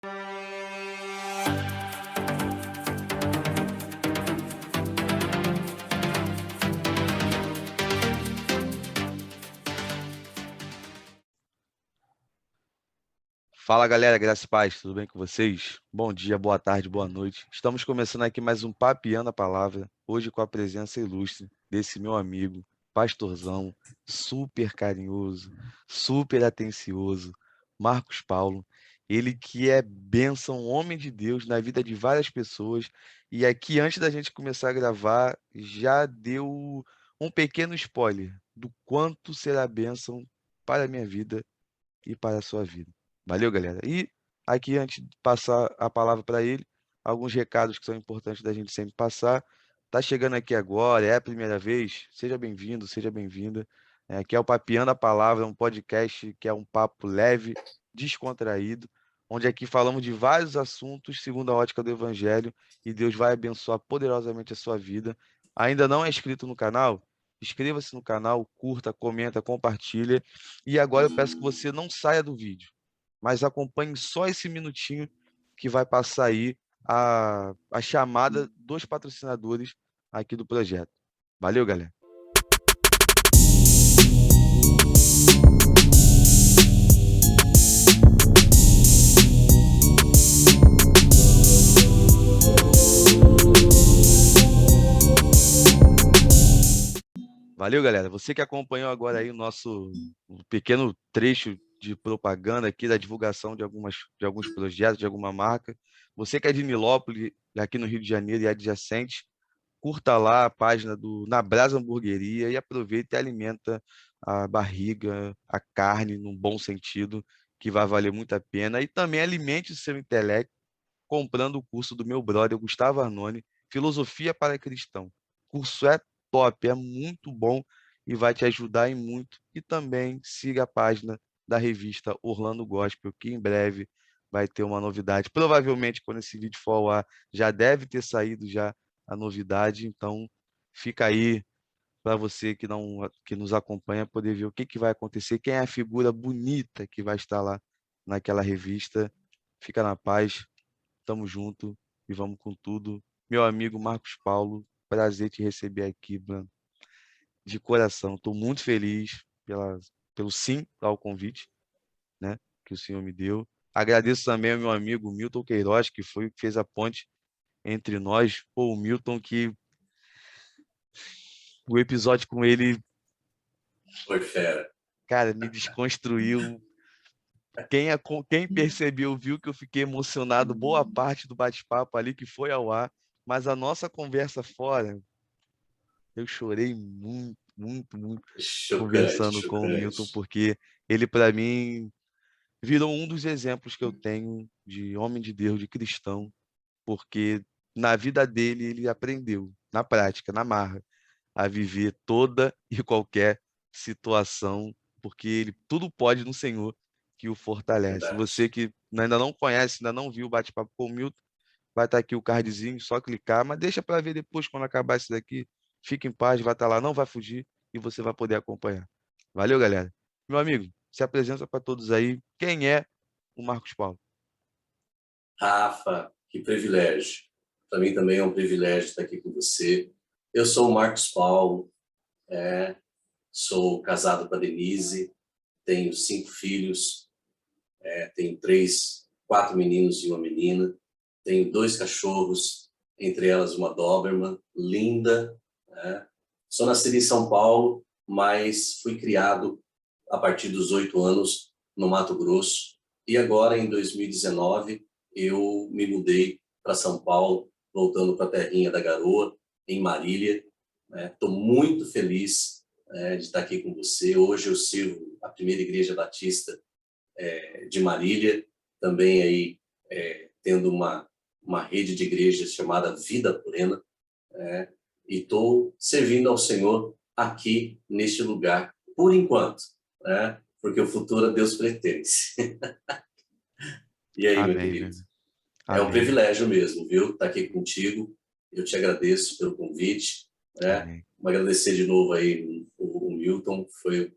Fala galera, graças e paz, tudo bem com vocês? Bom dia, boa tarde, boa noite. Estamos começando aqui mais um Papeando a Palavra, hoje com a presença ilustre desse meu amigo, pastorzão, super carinhoso, super atencioso, Marcos Paulo. Ele que é bênção, homem de Deus na vida de várias pessoas. E aqui, antes da gente começar a gravar, já deu um pequeno spoiler do quanto será bênção para a minha vida e para a sua vida. Valeu, galera. E aqui, antes de passar a palavra para ele, alguns recados que são importantes da gente sempre passar. Tá chegando aqui agora, é a primeira vez? Seja bem-vindo, seja bem-vinda. Aqui é o Papeando a Palavra, um podcast que é um papo leve, descontraído, onde aqui falamos de vários assuntos segundo a ótica do Evangelho e Deus vai abençoar poderosamente a sua vida. Ainda não é inscrito no canal? Inscreva-se no canal, curta, comenta, compartilha. E agora eu peço que você não saia do vídeo, mas acompanhe só esse minutinho que vai passar aí a chamada dos patrocinadores aqui do projeto. Valeu, galera. Valeu, galera. Você que acompanhou agora aí o nosso pequeno trecho de propaganda aqui, da divulgação de alguns projetos, de alguma marca. Você que é de Nilópolis, aqui no Rio de Janeiro e adjacente, curta lá a página do Na Brasa Hamburgueria e aproveita e alimenta a barriga, a carne, num bom sentido, que vai valer muito a pena. E também alimente o seu intelecto comprando o curso do meu brother Gustavo Arnone, Filosofia para Cristão. O curso é top, é muito bom e vai te ajudar em muito. E também siga a página da revista Orlando Gospel, que em breve vai ter uma novidade. Provavelmente, quando esse vídeo for ao ar, já deve ter saído já a novidade. Então, fica aí para você que nos acompanha poder ver o que vai acontecer, quem é a figura bonita que vai estar lá naquela revista. Fica na paz. Tamo junto e vamos com tudo. Meu amigo Marcos Paulo, prazer te receber aqui, mano. De coração. Estou muito feliz pelo sim ao convite, né, que o senhor me deu. Agradeço também ao meu amigo Milton Queiroz, que foi o que fez a ponte entre nós. Pô, o Milton, que o episódio com ele, Foi fera. cara, me desconstruiu. Quem percebeu viu que eu fiquei emocionado boa parte do bate-papo ali que foi ao ar, mas a nossa conversa fora, eu chorei muito, muito, muito Chocante, conversando com o Milton, chocante. porque ele, para mim, virou um dos exemplos que eu tenho de homem de Deus, de cristão, porque na vida dele ele aprendeu, na prática, na marra, a viver toda e qualquer situação, porque ele tudo pode no Senhor que o fortalece. Você Verdade. que ainda não conhece, ainda não viu o bate-papo com o Milton, vai estar aqui o cardzinho, só clicar, mas deixa para ver depois quando acabar isso daqui. Fique em paz, vai estar lá, não vai fugir e você vai poder acompanhar. Valeu, galera. Meu amigo, se apresenta para todos aí. Quem é o Marcos Paulo? Rafa, que privilégio. Para mim também é um privilégio estar aqui com você. Eu sou o Marcos Paulo, sou casado com a Denise, tenho 5 filhos, tenho 4 meninos e uma menina, tenho 2 cachorros, entre elas uma Doberman, linda. Né? Sou nascido em São Paulo, mas fui criado a partir dos 8 anos no Mato Grosso. E agora, em 2019, eu me mudei para São Paulo, voltando para a terrinha da Garoa, em Marília. Estou muito feliz de estar aqui com você. Hoje eu sirvo a primeira igreja batista de Marília, também aí tendo uma rede de igrejas chamada Vida Plena, e estou servindo ao Senhor aqui neste lugar, por enquanto, porque o futuro a Deus pertence. E aí, meu Amém, querido? velho. É um Amém. privilégio mesmo, viu? Estar aqui contigo. Eu te agradeço pelo convite. Amém. Vou agradecer de novo aí o Milton, foi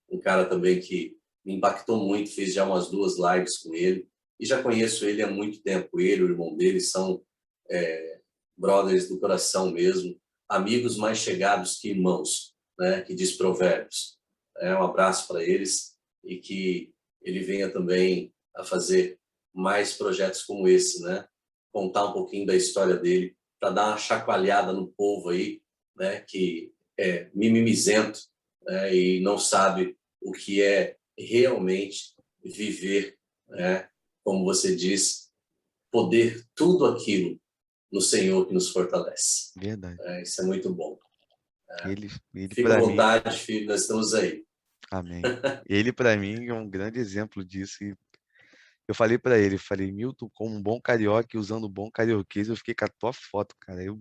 um cara também que me impactou muito, fiz já umas 2 lives com ele, e já conheço ele há muito tempo. Ele e o irmão dele são brothers do coração mesmo, amigos mais chegados que irmãos, né? Que diz Provérbios. Um abraço para eles e que ele venha também a fazer mais projetos como esse, né? Contar um pouquinho da história dele, para dar uma chacoalhada no povo aí, né? Que é mimimizento, né? E não sabe o que é realmente viver, né? Como você diz, poder tudo aquilo no Senhor que nos fortalece. Verdade. Isso é muito bom. Ele Fica à para mim, vontade, filho, nós estamos aí. amém. Ele para mim é um grande exemplo disso. E eu falei para ele, falei, Milton, como um bom carioca e usando um bom carioquês, eu fiquei com a tua foto, cara. Eu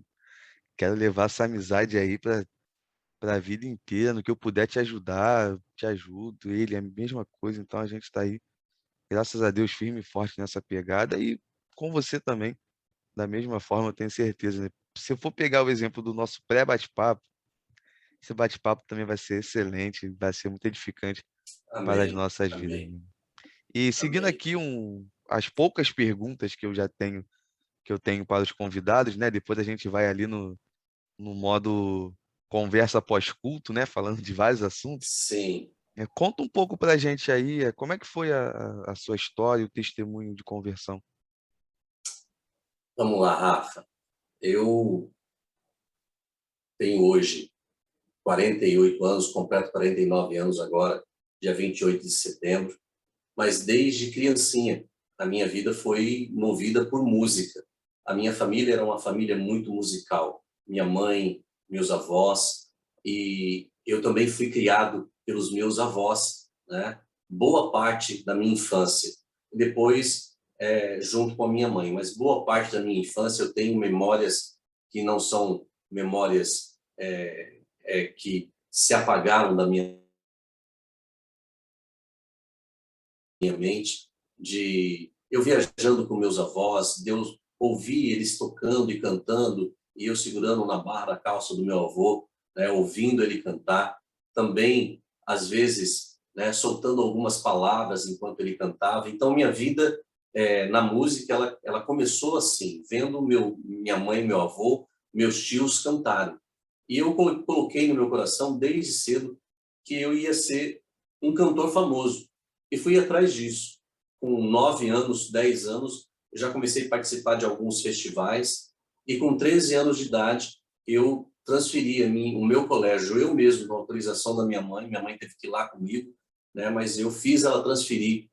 quero levar essa amizade aí para a vida inteira, no que eu puder te ajudar, eu te ajudo. Ele é a mesma coisa, então a gente está aí, graças a Deus, firme e forte nessa pegada e com você também, da mesma forma, eu tenho certeza, né? Se eu for pegar o exemplo do nosso pré-bate-papo, esse bate-papo também vai ser excelente, vai ser muito edificante para as Amém, nossas vidas, amém, né? E seguindo amém. aqui as poucas perguntas que eu já tenho, que eu tenho para os convidados, né? Depois a gente vai ali no modo conversa pós-culto, né? Falando de vários assuntos. Sim, Conta um pouco para a gente aí, como é que foi a sua história, o testemunho de conversão? vamos lá, Rafa. Eu tenho hoje 48 anos, completo 49 anos agora, dia 28 de setembro, mas desde criancinha a minha vida foi movida por música. A minha família era uma família muito musical. Minha mãe, meus avós, e eu também fui criado pelos meus avós, né? Boa parte da minha infância. Depois, junto com a minha mãe, mas boa parte da minha infância eu tenho memórias que não são memórias que se apagaram da minha mente, de eu viajando com meus avós, Deus ouvir eles tocando e cantando, e eu segurando na barra da calça do meu avô, né, ouvindo ele cantar, também às vezes, né, soltando algumas palavras enquanto ele cantava. Então minha vida na música ela começou assim, vendo minha mãe e meu avô, meus tios cantarem. E eu coloquei no meu coração desde cedo que eu ia ser um cantor famoso. E fui atrás disso. Com 9 anos, 10 anos, eu já comecei a participar de alguns festivais. E com 13 anos de idade, eu transferi o meu colégio, eu mesmo, com autorização da minha mãe. Minha mãe teve que ir lá comigo, né? Mas eu fiz ela transferir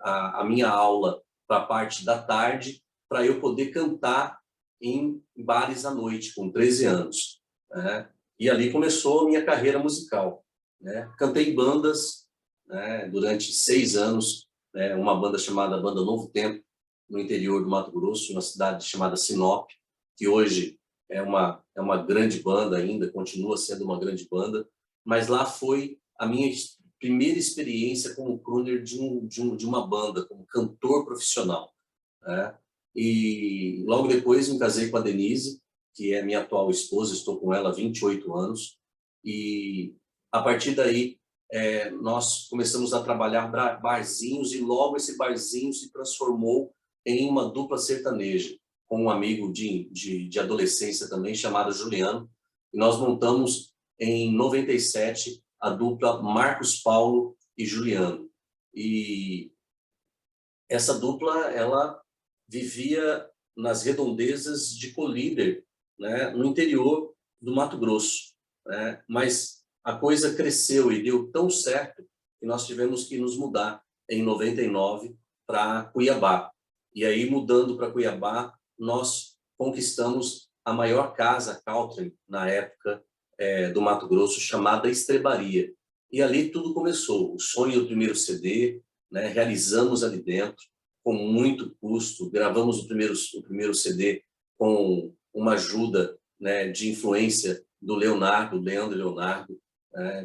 a minha aula para a parte da tarde, para eu poder cantar em bares à noite, com 13 anos. Né? E ali começou a minha carreira musical. Né? Cantei em bandas, né, durante 6 anos, né, uma banda chamada Banda Novo Tempo, no interior do Mato Grosso, uma cidade chamada Sinop, que hoje é uma grande banda ainda, continua sendo uma grande banda, mas lá foi a minha primeira experiência como crooner de uma banda, como cantor profissional. Né? E logo depois me casei com a Denise, que é minha atual esposa, estou com ela há 28 anos, e a partir daí nós começamos a trabalhar barzinhos e logo esse barzinho se transformou em uma dupla sertaneja, com um amigo de adolescência também, chamado Juliano, e nós montamos em 97 a dupla Marcos Paulo e Juliano. E essa dupla, ela vivia nas redondezas de Colíder, né, no interior do Mato Grosso, né? Mas a coisa cresceu e deu tão certo que nós tivemos que nos mudar em 99 para Cuiabá. E aí, mudando para Cuiabá, nós conquistamos a maior casa country na época do Mato Grosso, chamada Estrebaria. E ali tudo começou, o sonho do primeiro CD, né, realizamos ali dentro, com muito custo, gravamos o primeiro CD com uma ajuda, né, de influência do Leonardo, Leandro Leonardo,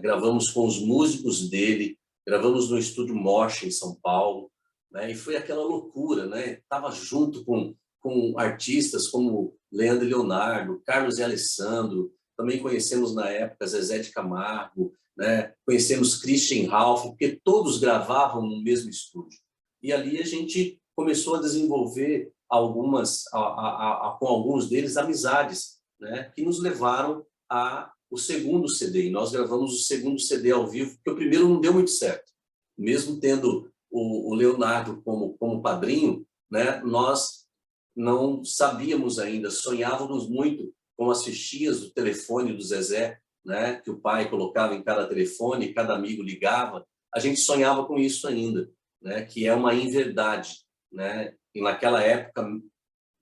gravamos com os músicos dele, gravamos no Estúdio Mosh, em São Paulo, né, e foi aquela loucura, né? Estava junto com artistas como Leandro Leonardo, Carlos e Alessandro, também conhecemos na época Zezé de Camargo, né? Conhecemos Christian Ralph, porque todos gravavam no mesmo estúdio. E ali a gente começou a desenvolver com alguns deles, amizades, né, que nos levaram a o segundo CD. E nós gravamos o segundo CD ao vivo, porque o primeiro não deu muito certo. Mesmo tendo o Leonardo como padrinho, né, nós não sabíamos ainda, sonhávamos muito com as fichinhas do telefone do Zezé, né, que o pai colocava em cada telefone, cada amigo ligava. A gente sonhava com isso ainda, né, que é uma inverdade, né, e naquela época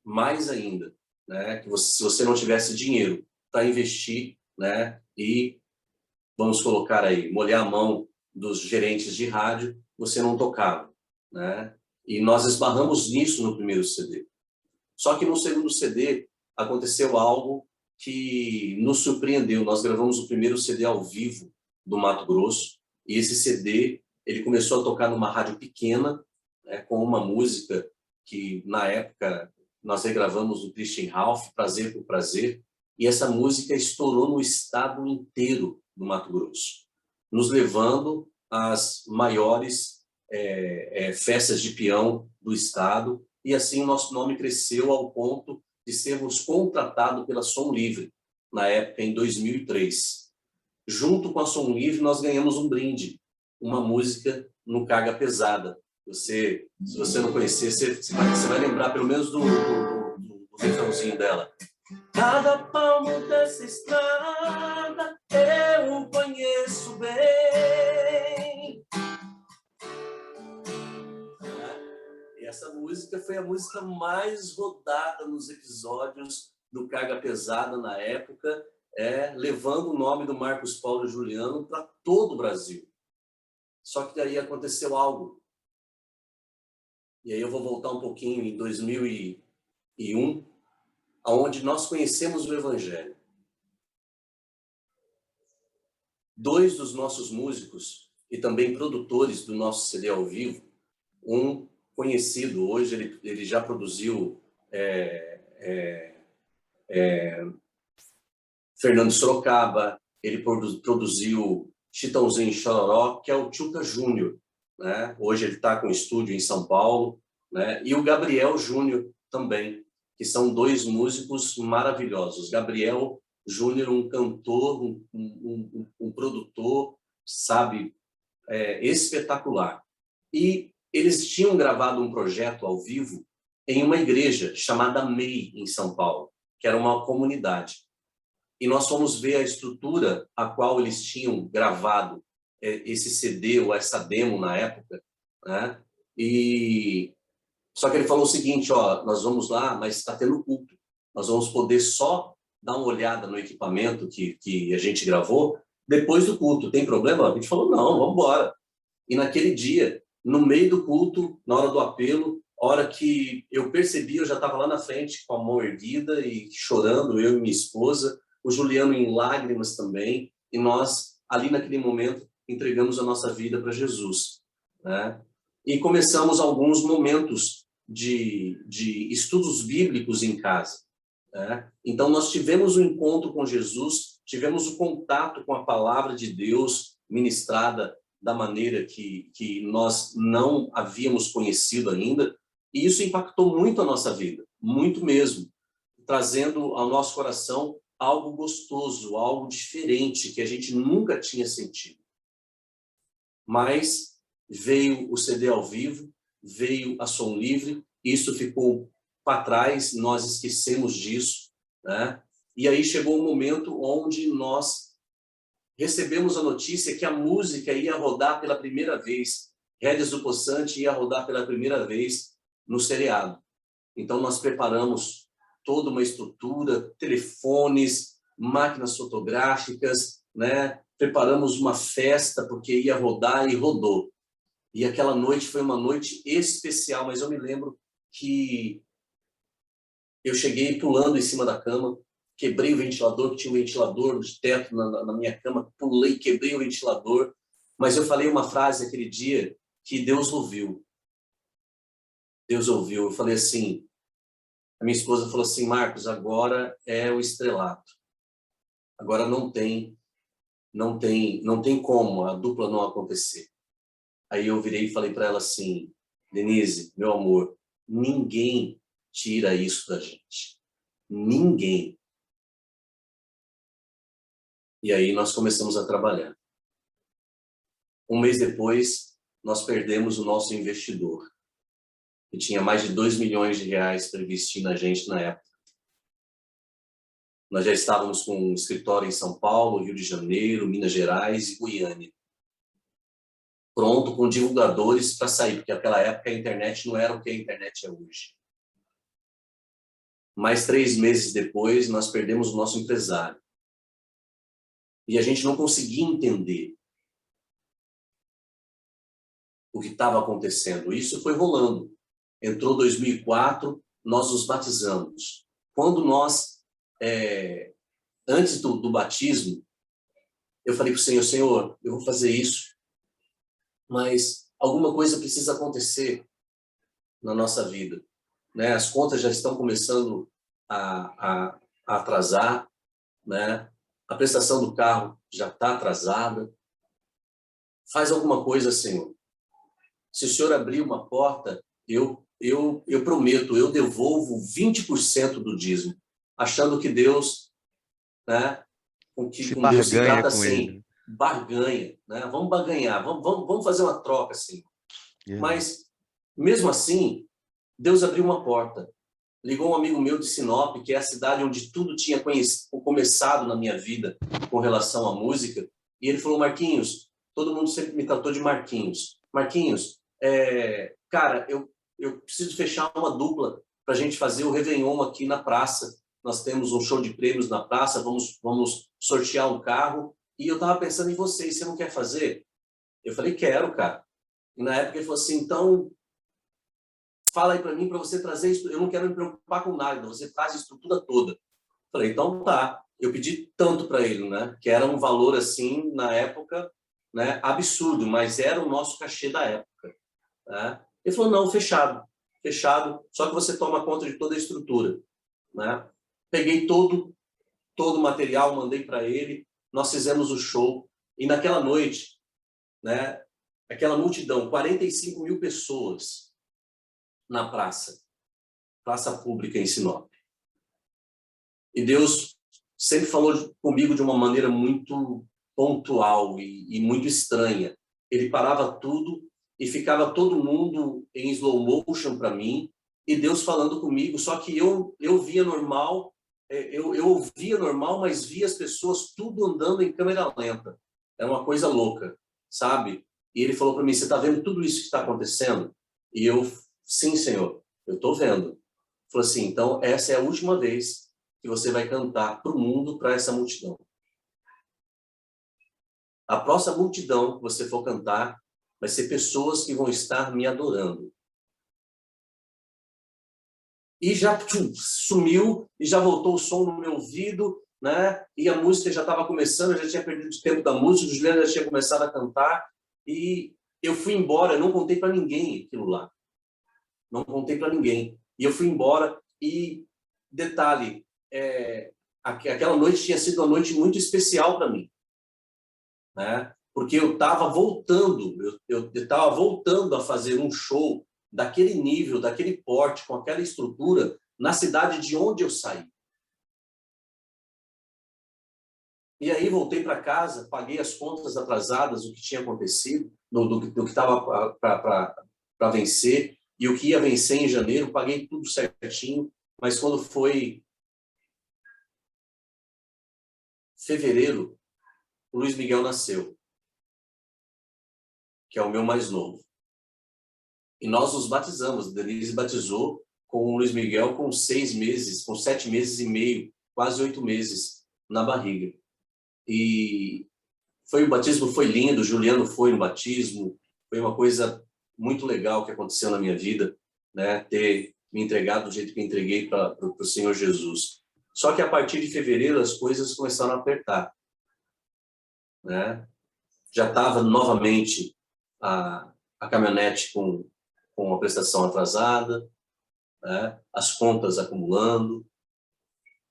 mais ainda, né, que se você não tivesse dinheiro para investir, né, e vamos colocar aí, molhar a mão dos gerentes de rádio, você não tocava, né? E nós esbarramos nisso no primeiro CD. Só que no segundo CD aconteceu algo que nos surpreendeu. Nós gravamos o primeiro CD ao vivo do Mato Grosso, e esse CD ele começou a tocar numa rádio pequena, né, com uma música que na época nós regravamos do Christian Ralph, Prazer por Prazer, e essa música estourou no estado inteiro do Mato Grosso, nos levando às maiores festas de peão do estado, e assim o nosso nome cresceu ao ponto de sermos contratados pela Som Livre, na época, em 2003. Junto com a Som Livre, nós ganhamos um brinde, uma música no Carga Pesada. Se você não conhecer, você vai lembrar pelo menos do refrãozinho dela. Cada palmo dessa estrada eu conheço bem. E essa música foi a música mais rodada nos episódios do Carga Pesada na época, levando o nome do Marcos Paulo Juliano para todo o Brasil. Só que daí aconteceu algo. E aí eu vou voltar um pouquinho em 2001, onde nós conhecemos o Evangelho. 2 dos nossos músicos e também produtores do nosso CD ao vivo, um conhecido, hoje ele já produziu Fernando Sorocaba, ele produziu Chitãozinho e Chororó, que é o Tchuca Júnior, né? Hoje ele está com estúdio em São Paulo, né? E o Gabriel Júnior também, que são 2 músicos maravilhosos. Gabriel Júnior, um cantor, um produtor, sabe, espetacular. E eles tinham gravado um projeto ao vivo em uma igreja chamada MEI, em São Paulo, que era uma comunidade. E nós fomos ver a estrutura a qual eles tinham gravado esse CD ou essa demo na época, né? E só que ele falou o seguinte, ó, nós vamos lá, mas está tendo culto. Nós vamos poder só dar uma olhada no equipamento que a gente gravou depois do culto. Tem problema? A gente falou, não, vamos embora. E naquele dia, no meio do culto, na hora do apelo, hora que eu percebi, eu já estava lá na frente com a mão erguida e chorando, eu e minha esposa, o Juliano em lágrimas também, e nós, ali naquele momento, entregamos a nossa vida para Jesus, né? E começamos alguns momentos de estudos bíblicos em casa, né? Então, nós tivemos um encontro com Jesus, tivemos o contato com a palavra de Deus ministrada da maneira que nós não havíamos conhecido ainda, e isso impactou muito a nossa vida, muito mesmo, trazendo ao nosso coração algo gostoso, algo diferente, que a gente nunca tinha sentido. Mas veio o CD ao vivo, veio a Som Livre, isso ficou para trás, nós esquecemos disso, né? E aí chegou um momento onde nós recebemos a notícia que a música ia rodar pela primeira vez, Rédeas do Poçante ia rodar pela primeira vez no seriado. Então nós preparamos toda uma estrutura, telefones, máquinas fotográficas, né? Preparamos uma festa porque ia rodar e rodou. E aquela noite foi uma noite especial, mas eu me lembro que eu cheguei pulando em cima da cama, quebrei o ventilador, que tinha um ventilador de teto na minha cama, pulei, quebrei o ventilador, mas eu falei uma frase aquele dia que Deus ouviu. Deus ouviu. Eu falei assim, a minha esposa falou assim, Marcos, agora é o estrelato. Agora não tem como a dupla não acontecer. Aí eu virei e falei para ela assim, Denise, meu amor, ninguém tira isso da gente. Ninguém. E aí nós começamos a trabalhar. Um mês depois, nós perdemos o nosso investidor, que tinha mais de 2 milhões de reais para investir na gente na época. Nós já estávamos com um escritório em São Paulo, Rio de Janeiro, Minas Gerais e Goiânia. Pronto, com divulgadores para sair, porque naquela época a internet não era o que a internet é hoje. Mais 3 meses depois, nós perdemos o nosso empresário. E a gente não conseguia entender o que estava acontecendo. Isso foi rolando. Entrou 2004, nós nos batizamos. Quando nós, antes do batismo, eu falei para o Senhor, Senhor, eu vou fazer isso, mas alguma coisa precisa acontecer na nossa vida. Né? As contas já estão começando a atrasar, né? A prestação do carro já está atrasada. Faz alguma coisa, Senhor. Se o Senhor abrir uma porta, eu prometo, eu devolvo 20% do dízimo, achando que Deus, né, com Deus se trata assim, barganha, né? Vamos barganhar, vamos fazer uma troca assim. Mas, mesmo assim, Deus abriu uma porta. Ligou um amigo meu de Sinop, que é a cidade onde tudo tinha começado na minha vida com relação à música, e ele falou, Marquinhos, todo mundo sempre me tratou de Marquinhos. Marquinhos, cara, eu preciso fechar uma dupla para a gente fazer o Réveillon aqui na praça. Nós temos um show de prêmios na praça, vamos sortear um carro, e eu estava pensando em você não quer fazer? Eu falei, quero, cara. E na época ele falou assim, então, fala aí para mim para você trazer isso. Eu não quero me preocupar com nada, você traz a estrutura toda. Eu falei, então tá. Eu pedi tanto para ele, né? Que era um valor assim, na época, né? Absurdo, mas era o nosso cachê da época. Né? Ele falou, não, fechado, só que você toma conta de toda a estrutura. Né? Peguei todo o material, mandei para ele, nós fizemos o show, e naquela noite, né, aquela multidão, 45 mil pessoas na praça pública em Sinop. E Deus sempre falou comigo de uma maneira muito pontual e muito estranha. Ele parava tudo e ficava todo mundo em slow motion para mim, e Deus falando comigo, só que eu via normal, eu ouvia normal, mas via as pessoas tudo andando em câmera lenta. É uma coisa louca, sabe? E ele falou para mim, você está vendo tudo isso que está acontecendo? E eu, sim, Senhor, eu estou vendo. Ele falou assim, então essa é a última vez que você vai cantar para o mundo, para essa multidão. A próxima multidão que você for cantar vai ser pessoas que vão estar me adorando. E já sumiu, e já voltou o som no meu ouvido, né? E a música já estava começando, eu já tinha perdido o tempo da música, o Juliano já tinha começado a cantar, e eu fui embora, não contei para ninguém aquilo lá. Não contei para ninguém. E eu fui embora, e detalhe, aquela noite tinha sido uma noite muito especial para mim. Né? Porque eu estava voltando, eu estava voltando a fazer um show daquele nível, daquele porte, com aquela estrutura, na cidade de onde eu saí. E aí voltei para casa, paguei as contas atrasadas, o que tinha acontecido, do que estava para vencer, e o que ia vencer em janeiro, paguei tudo certinho, mas quando foi fevereiro, o Luiz Miguel nasceu, que é o meu mais novo. E nós nos batizamos. A Denise batizou com o Luiz Miguel com 6 meses, com 7 meses e meio, quase 8 meses na barriga. E o batismo foi lindo, o Juliano foi no batismo, foi uma coisa muito legal que aconteceu na minha vida, né? Ter me entregado do jeito que entreguei para o Senhor Jesus. Só que a partir de fevereiro as coisas começaram a apertar. Né? Já estava novamente a caminhonete com a prestação atrasada, né? As contas acumulando,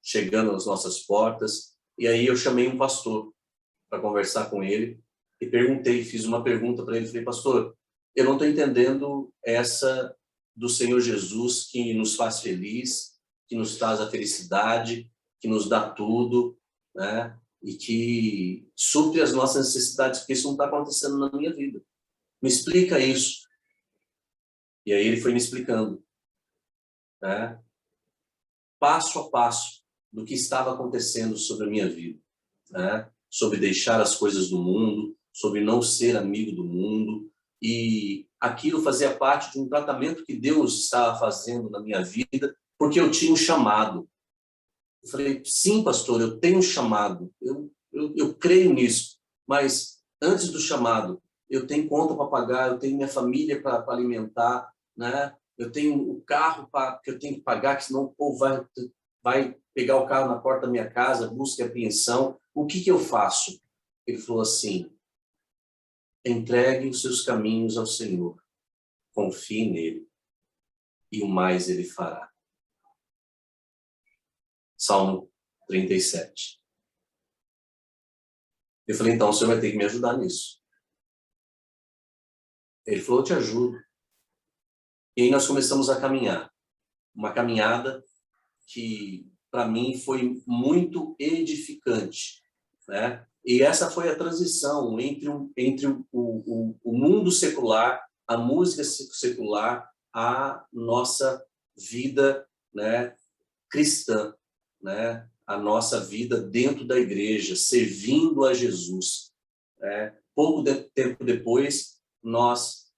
chegando às nossas portas. E aí eu chamei um pastor para conversar com ele e fiz uma pergunta para ele. Falei, pastor, eu não estou entendendo essa do Senhor Jesus que nos faz feliz, que nos traz a felicidade, que nos dá tudo, né? E que supre as nossas necessidades, porque isso não está acontecendo na minha vida. Me explica isso. E aí ele foi me explicando, né? Passo a passo do que estava acontecendo sobre a minha vida, né? Sobre deixar as coisas do mundo, sobre não ser amigo do mundo, e aquilo fazia parte de um tratamento que Deus estava fazendo na minha vida, porque eu tinha um chamado. Eu falei, sim, pastor, eu tenho um chamado, eu creio nisso, mas antes do chamado, eu tenho conta para pagar, eu tenho minha família para alimentar, né? Eu tenho o carro que eu tenho que pagar, que senão o povo vai pegar o carro na porta da minha casa, busca e apreensão. O que eu faço? Ele falou assim, entregue os seus caminhos ao Senhor, confie nele, e o mais ele fará. Salmo 37. Eu falei, então o senhor vai ter que me ajudar nisso. Ele falou, eu te ajudo. E aí nós começamos a caminhar. Uma caminhada que, para mim, foi muito edificante, né? E essa foi a transição entre o mundo secular, a música secular, a nossa vida, né, cristã, né? A nossa vida dentro da igreja, servindo a Jesus. Né? Pouco tempo depois, nós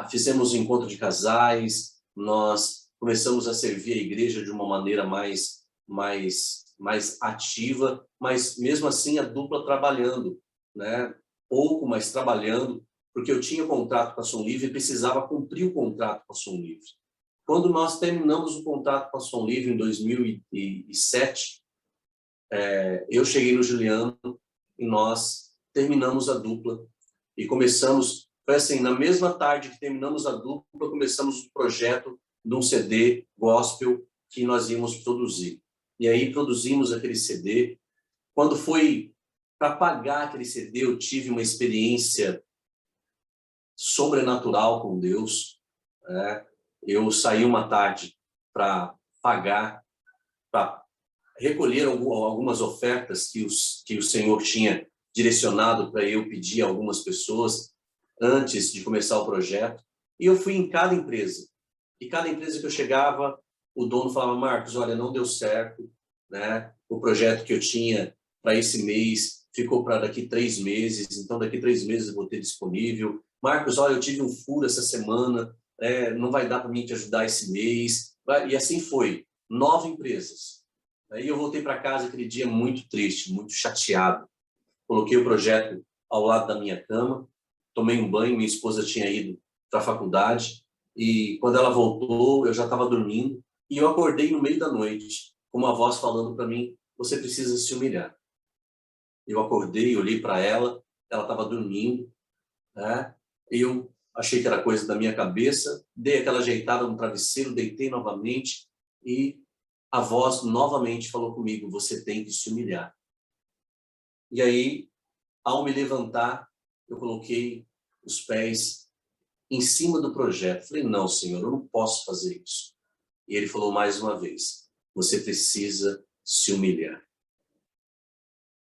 fizemos um encontro de casais, nós começamos a servir a igreja de uma maneira mais ativa, mas mesmo assim a dupla trabalhando, né? Pouco, mas trabalhando, porque eu tinha contrato com a Som Livre e precisava cumprir o contrato com a Som Livre. Quando nós terminamos o contrato com a Som Livre em 2007, eu cheguei no Juliano e nós terminamos a dupla e começamos, foi assim, na mesma tarde que terminamos a dupla, começamos o projeto de um CD gospel que nós íamos produzir. E aí produzimos aquele CD. Quando foi para pagar aquele CD, eu tive uma experiência sobrenatural com Deus. Eu saí uma tarde para pagar, para recolher algumas ofertas que o Senhor tinha direcionado para eu pedir a algumas pessoas antes de começar o projeto. E eu fui em cada empresa. E cada empresa que eu chegava, o dono falava, Marcos, olha, não deu certo, né? O projeto que eu tinha para esse mês ficou para daqui 3 meses, então daqui 3 meses eu vou ter disponível. Marcos, olha, eu tive um furo essa semana, não vai dar para mim te ajudar esse mês. E assim foi, 9 empresas. Aí eu voltei para casa aquele dia muito triste, muito chateado. Coloquei o projeto ao lado da minha cama, tomei um banho, minha esposa tinha ido para a faculdade, e quando ela voltou, eu já estava dormindo, e eu acordei no meio da noite, com uma voz falando para mim, você precisa se humilhar. Eu acordei, olhei para ela estava dormindo, né? Eu achei que era coisa da minha cabeça, dei aquela ajeitada no travesseiro, deitei novamente, e a voz novamente falou comigo, você tem que se humilhar. E aí, ao me levantar, eu coloquei os pés em cima do projeto. Falei, não, Senhor, eu não posso fazer isso. E ele falou mais uma vez, você precisa se humilhar.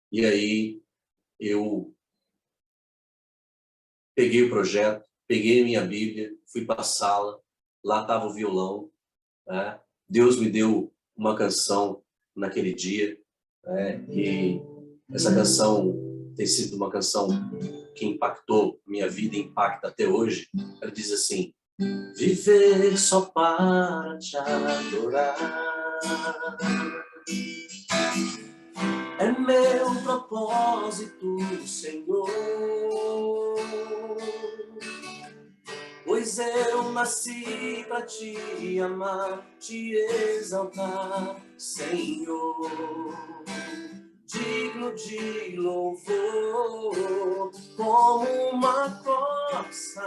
E aí, eu peguei o projeto, peguei a minha Bíblia, fui para a sala, lá estava o violão, né? Deus me deu uma canção naquele dia, né? E essa canção tem sido uma canção que impactou minha vida e impacta até hoje. Ela diz assim, viver só para te adorar é meu propósito, Senhor, pois eu nasci para te amar, te exaltar, Senhor, digno de louvor, como uma corça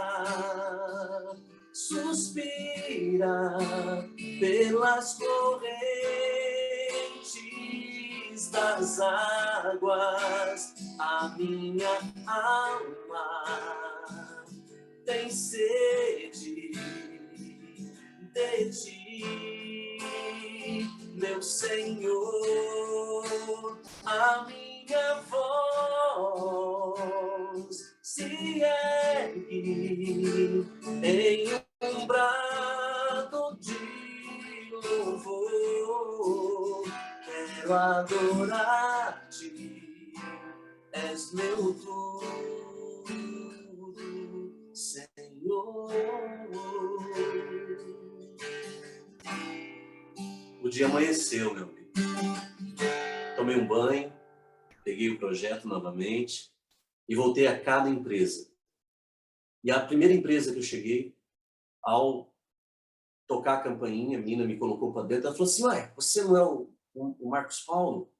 suspira pelas correntes das águas, a minha alma sede de ti, meu Senhor. A minha voz se ergue em um brado de louvor. Quero adorar-te, és meu tudo, Senhor. O dia amanheceu, meu amigo. Tomei um banho, peguei o projeto novamente e voltei a cada empresa. E a primeira empresa que eu cheguei, ao tocar a campainha, a menina me colocou para dentro, ela falou assim: ué, você não é o Marcos Paulo?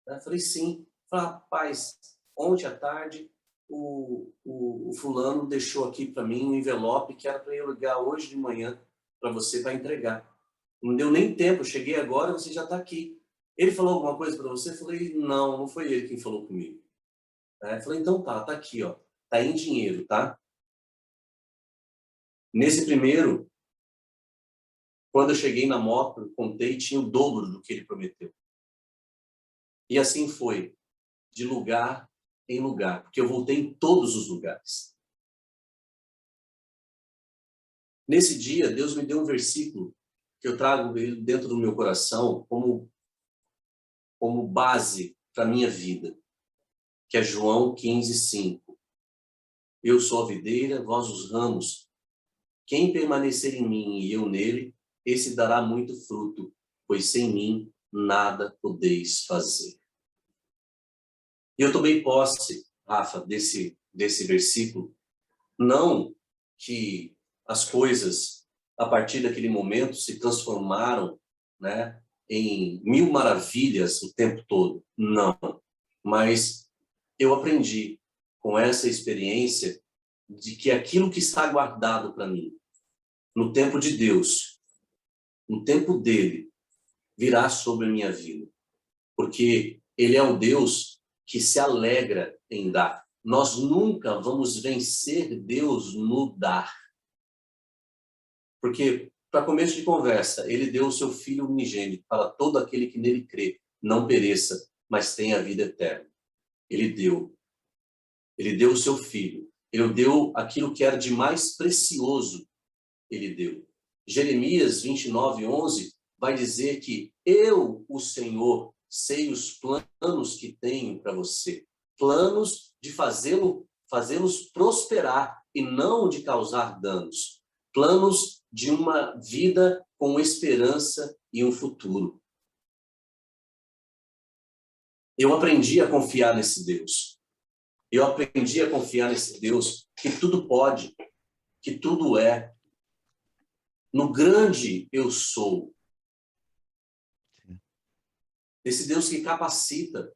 Eu falei, sim. Falei, rapaz, ontem à tarde o fulano deixou aqui para mim um envelope que era para eu ligar hoje de manhã para você para entregar. Não deu nem tempo, eu cheguei agora, você já está aqui. Ele falou alguma coisa para você? Eu falei, não, não foi ele quem falou comigo. Eu falei, então tá aqui, ó, tá em dinheiro, tá? Nesse primeiro, quando eu cheguei na moto, eu contei, tinha o dobro do que ele prometeu. E assim foi, de lugar em lugar, porque eu voltei em todos os lugares. Nesse dia, Deus me deu um versículo que eu trago ele dentro do meu coração como base para a minha vida, que é João 15:5. Eu sou a videira, vós os ramos. Quem permanecer em mim e eu nele, esse dará muito fruto, pois sem mim nada podeis fazer. E eu tomei posse, Rafa, desse versículo, não que as coisas, a partir daquele momento, se transformaram, né, em mil maravilhas o tempo todo. Não. Mas eu aprendi com essa experiência de que aquilo que está guardado para mim, no tempo de Deus, no tempo dele, virá sobre a minha vida. Porque ele é o Deus que se alegra em dar. Nós nunca vamos vencer Deus no dar. Porque, para começo de conversa, ele deu o seu Filho unigênito para todo aquele que nele crê, não pereça, mas tenha a vida eterna. Ele deu. Ele deu o seu Filho. Ele deu aquilo que era de mais precioso. Ele deu. Jeremias 29:11 vai dizer que eu, o Senhor, sei os planos que tenho para você. Planos de fazê-los prosperar e não de causar danos. Planos de uma vida com esperança e um futuro. Eu aprendi a confiar nesse Deus. Eu aprendi a confiar nesse Deus que tudo pode, que tudo é. No grande eu sou. Esse Deus que capacita.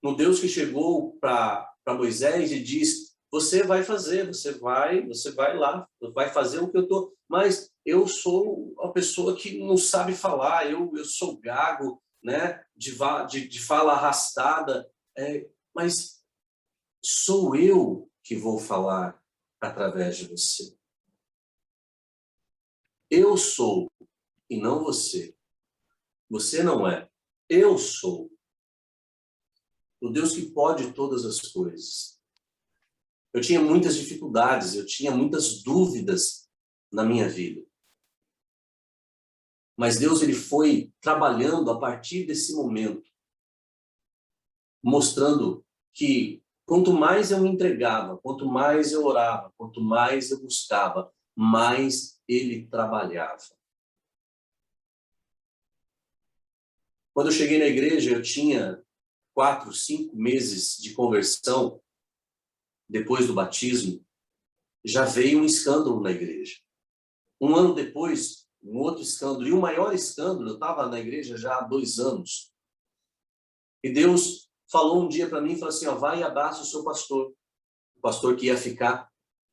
No Deus que chegou para Moisés e diz: você vai fazer, você vai lá, vai fazer o que eu estou. Mas eu sou a pessoa que não sabe falar, eu sou gago, né? De fala arrastada. Mas sou eu que vou falar através de você. Eu sou e não você. Você não é. Eu sou. O Deus que pode todas as coisas. Eu tinha muitas dificuldades, eu tinha muitas dúvidas na minha vida. Mas Deus, ele foi trabalhando a partir desse momento, mostrando que quanto mais eu me entregava, quanto mais eu orava, quanto mais eu buscava, mais ele trabalhava. Quando eu cheguei na igreja, eu tinha 4, 5 meses de conversão. Depois do batismo, já veio um escândalo na igreja. Um ano depois, um outro escândalo. E o maior escândalo, eu estava na igreja já há 2 anos. E Deus falou um dia para mim, falou assim, vai e abraça o seu pastor. O pastor que ia ficar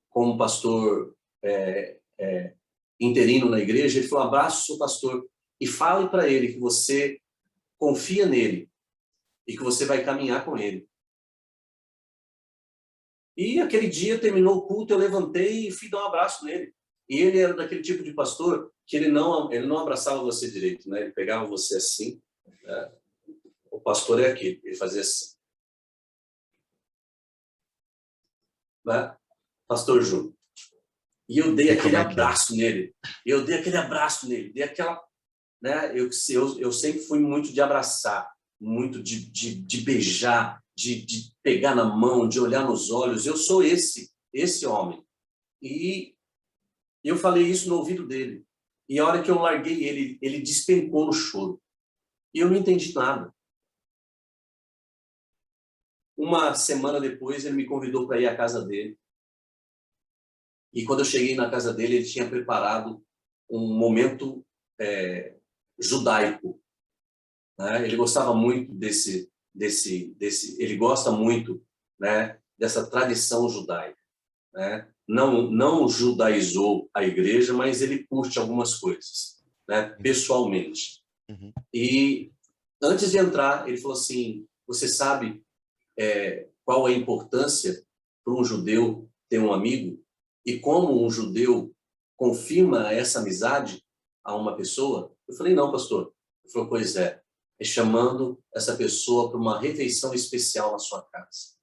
como pastor interino na igreja. Ele falou, abraça o seu pastor e fale para ele que você confia nele e que você vai caminhar com ele. E aquele dia terminou o culto, eu levantei e fui dar um abraço nele. E ele era daquele tipo de pastor que ele não abraçava você direito, né? Ele pegava você assim, né? O pastor é aquele, ele fazia assim, né? Pastor Júnior. E eu dei Sei aquele como é que é. abraço nele. Dei aquela, né? Eu sempre fui muito de abraçar, muito de beijar, de pegar na mão, de olhar nos olhos. Eu sou esse homem. E eu falei isso no ouvido dele. E a hora que eu larguei ele, ele despencou no choro. E eu não entendi nada. Uma semana depois, ele me convidou para ir à casa dele. E quando eu cheguei na casa dele, ele tinha preparado um momento judaico, né? Ele gostava muito ele gosta muito, né, dessa tradição judaica, né? Não judaizou a igreja, mas ele curte algumas coisas, né, pessoalmente. Uhum. E antes de entrar, ele falou assim: você sabe qual é a importância para um judeu ter um amigo e como um judeu confirma essa amizade a uma pessoa? Eu falei: não, pastor. Ele falou: pois é chamando essa pessoa para uma refeição especial na sua casa.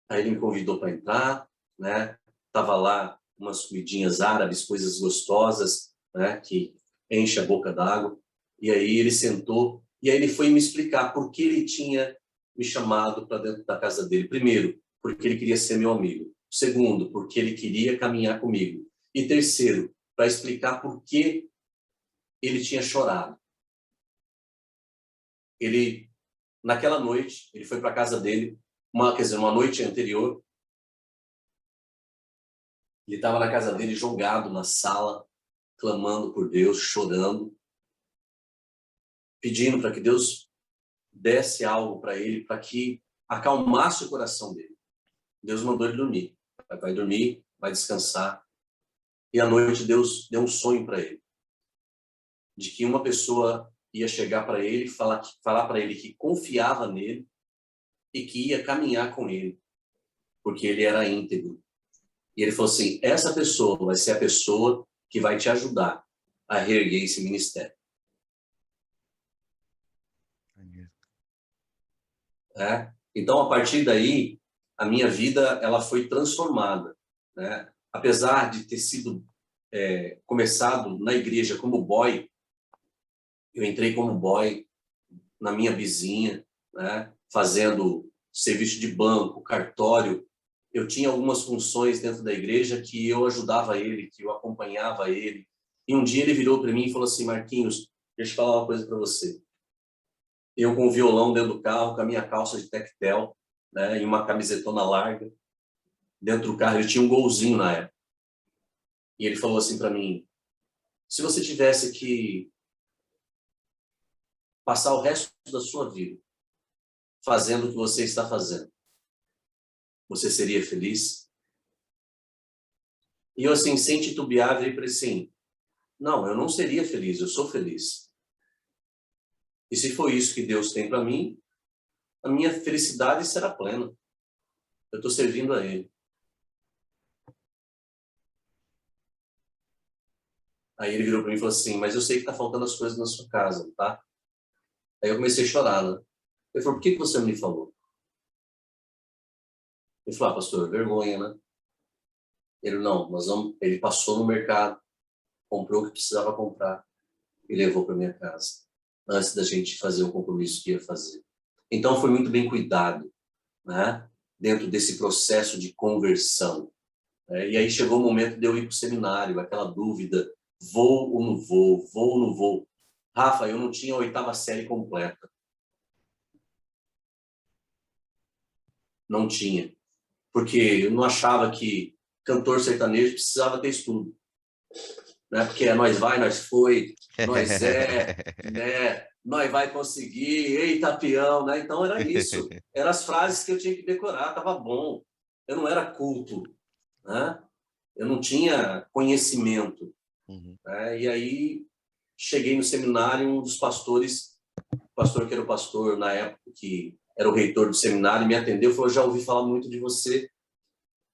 Aí ele me convidou para entrar, né? Tava lá umas comidinhas árabes, coisas gostosas, né, que enche a boca d'água. E aí ele sentou e aí ele foi me explicar por que ele tinha me chamado para dentro da casa dele. Primeiro, porque ele queria ser meu amigo. Segundo, porque ele queria caminhar comigo. E terceiro, para explicar por que ele tinha chorado. Ele, naquela noite, ele foi para a casa dele, uma noite anterior, ele estava na casa dele jogado na sala, clamando por Deus, chorando, pedindo para que Deus desse algo para ele, para que acalmasse o coração dele. Deus mandou ele dormir. Vai dormir, vai descansar. E à noite Deus deu um sonho para ele, de que uma pessoa ia chegar para ele e falar para ele que confiava nele e que ia caminhar com ele, porque ele era íntegro. E ele falou assim: essa pessoa vai ser a pessoa que vai te ajudar a reerguer esse ministério. Então, a partir daí, a minha vida ela foi transformada, né? Apesar de ter sido começado na igreja como boy, eu entrei como boy na minha vizinha, né? Fazendo serviço de banco, cartório. Eu tinha algumas funções dentro da igreja que eu ajudava ele, que eu acompanhava ele. E um dia ele virou para mim e falou assim: Marquinhos, deixa eu falar uma coisa para você. Eu com o violão dentro do carro, com a minha calça de tectel, né, e uma camisetona larga. Dentro do carro, ele tinha um golzinho na época. E ele falou assim para mim: se você tivesse que passar o resto da sua vida fazendo o que você está fazendo, você seria feliz? E eu, assim, sem titubear, virei para ele assim: não, eu não seria feliz, eu sou feliz. E se for isso que Deus tem para mim, a minha felicidade será plena. Eu estou servindo a Ele. Aí ele virou para mim e falou assim: mas eu sei que está faltando as coisas na sua casa, tá? Aí eu comecei a chorar, né? Ele falou: por que você não me falou? Ele falou: pastor, vergonha, né? Ele: não, ele passou no mercado, comprou o que precisava comprar e levou para minha casa, antes da gente fazer o compromisso que ia fazer. Então foi muito bem cuidado, né? Dentro desse processo de conversão. E aí chegou o momento de eu ir para o seminário, aquela dúvida: vou ou não vou, vou ou não vou. Rafa, eu não tinha a 8ª série completa. Não tinha. Porque eu não achava que cantor sertanejo precisava ter estudo. Né? Porque é nós vai, nós foi, nós né? Nós vai conseguir, eita peão, né? Então era isso. Eram as frases que eu tinha que decorar, estava bom. Eu não era culto, né? Eu não tinha conhecimento. Uhum. Né? E aí cheguei no seminário, um dos pastores, o pastor que era o pastor na época que era o reitor do seminário, me atendeu e falou, já ouvi falar muito de você. O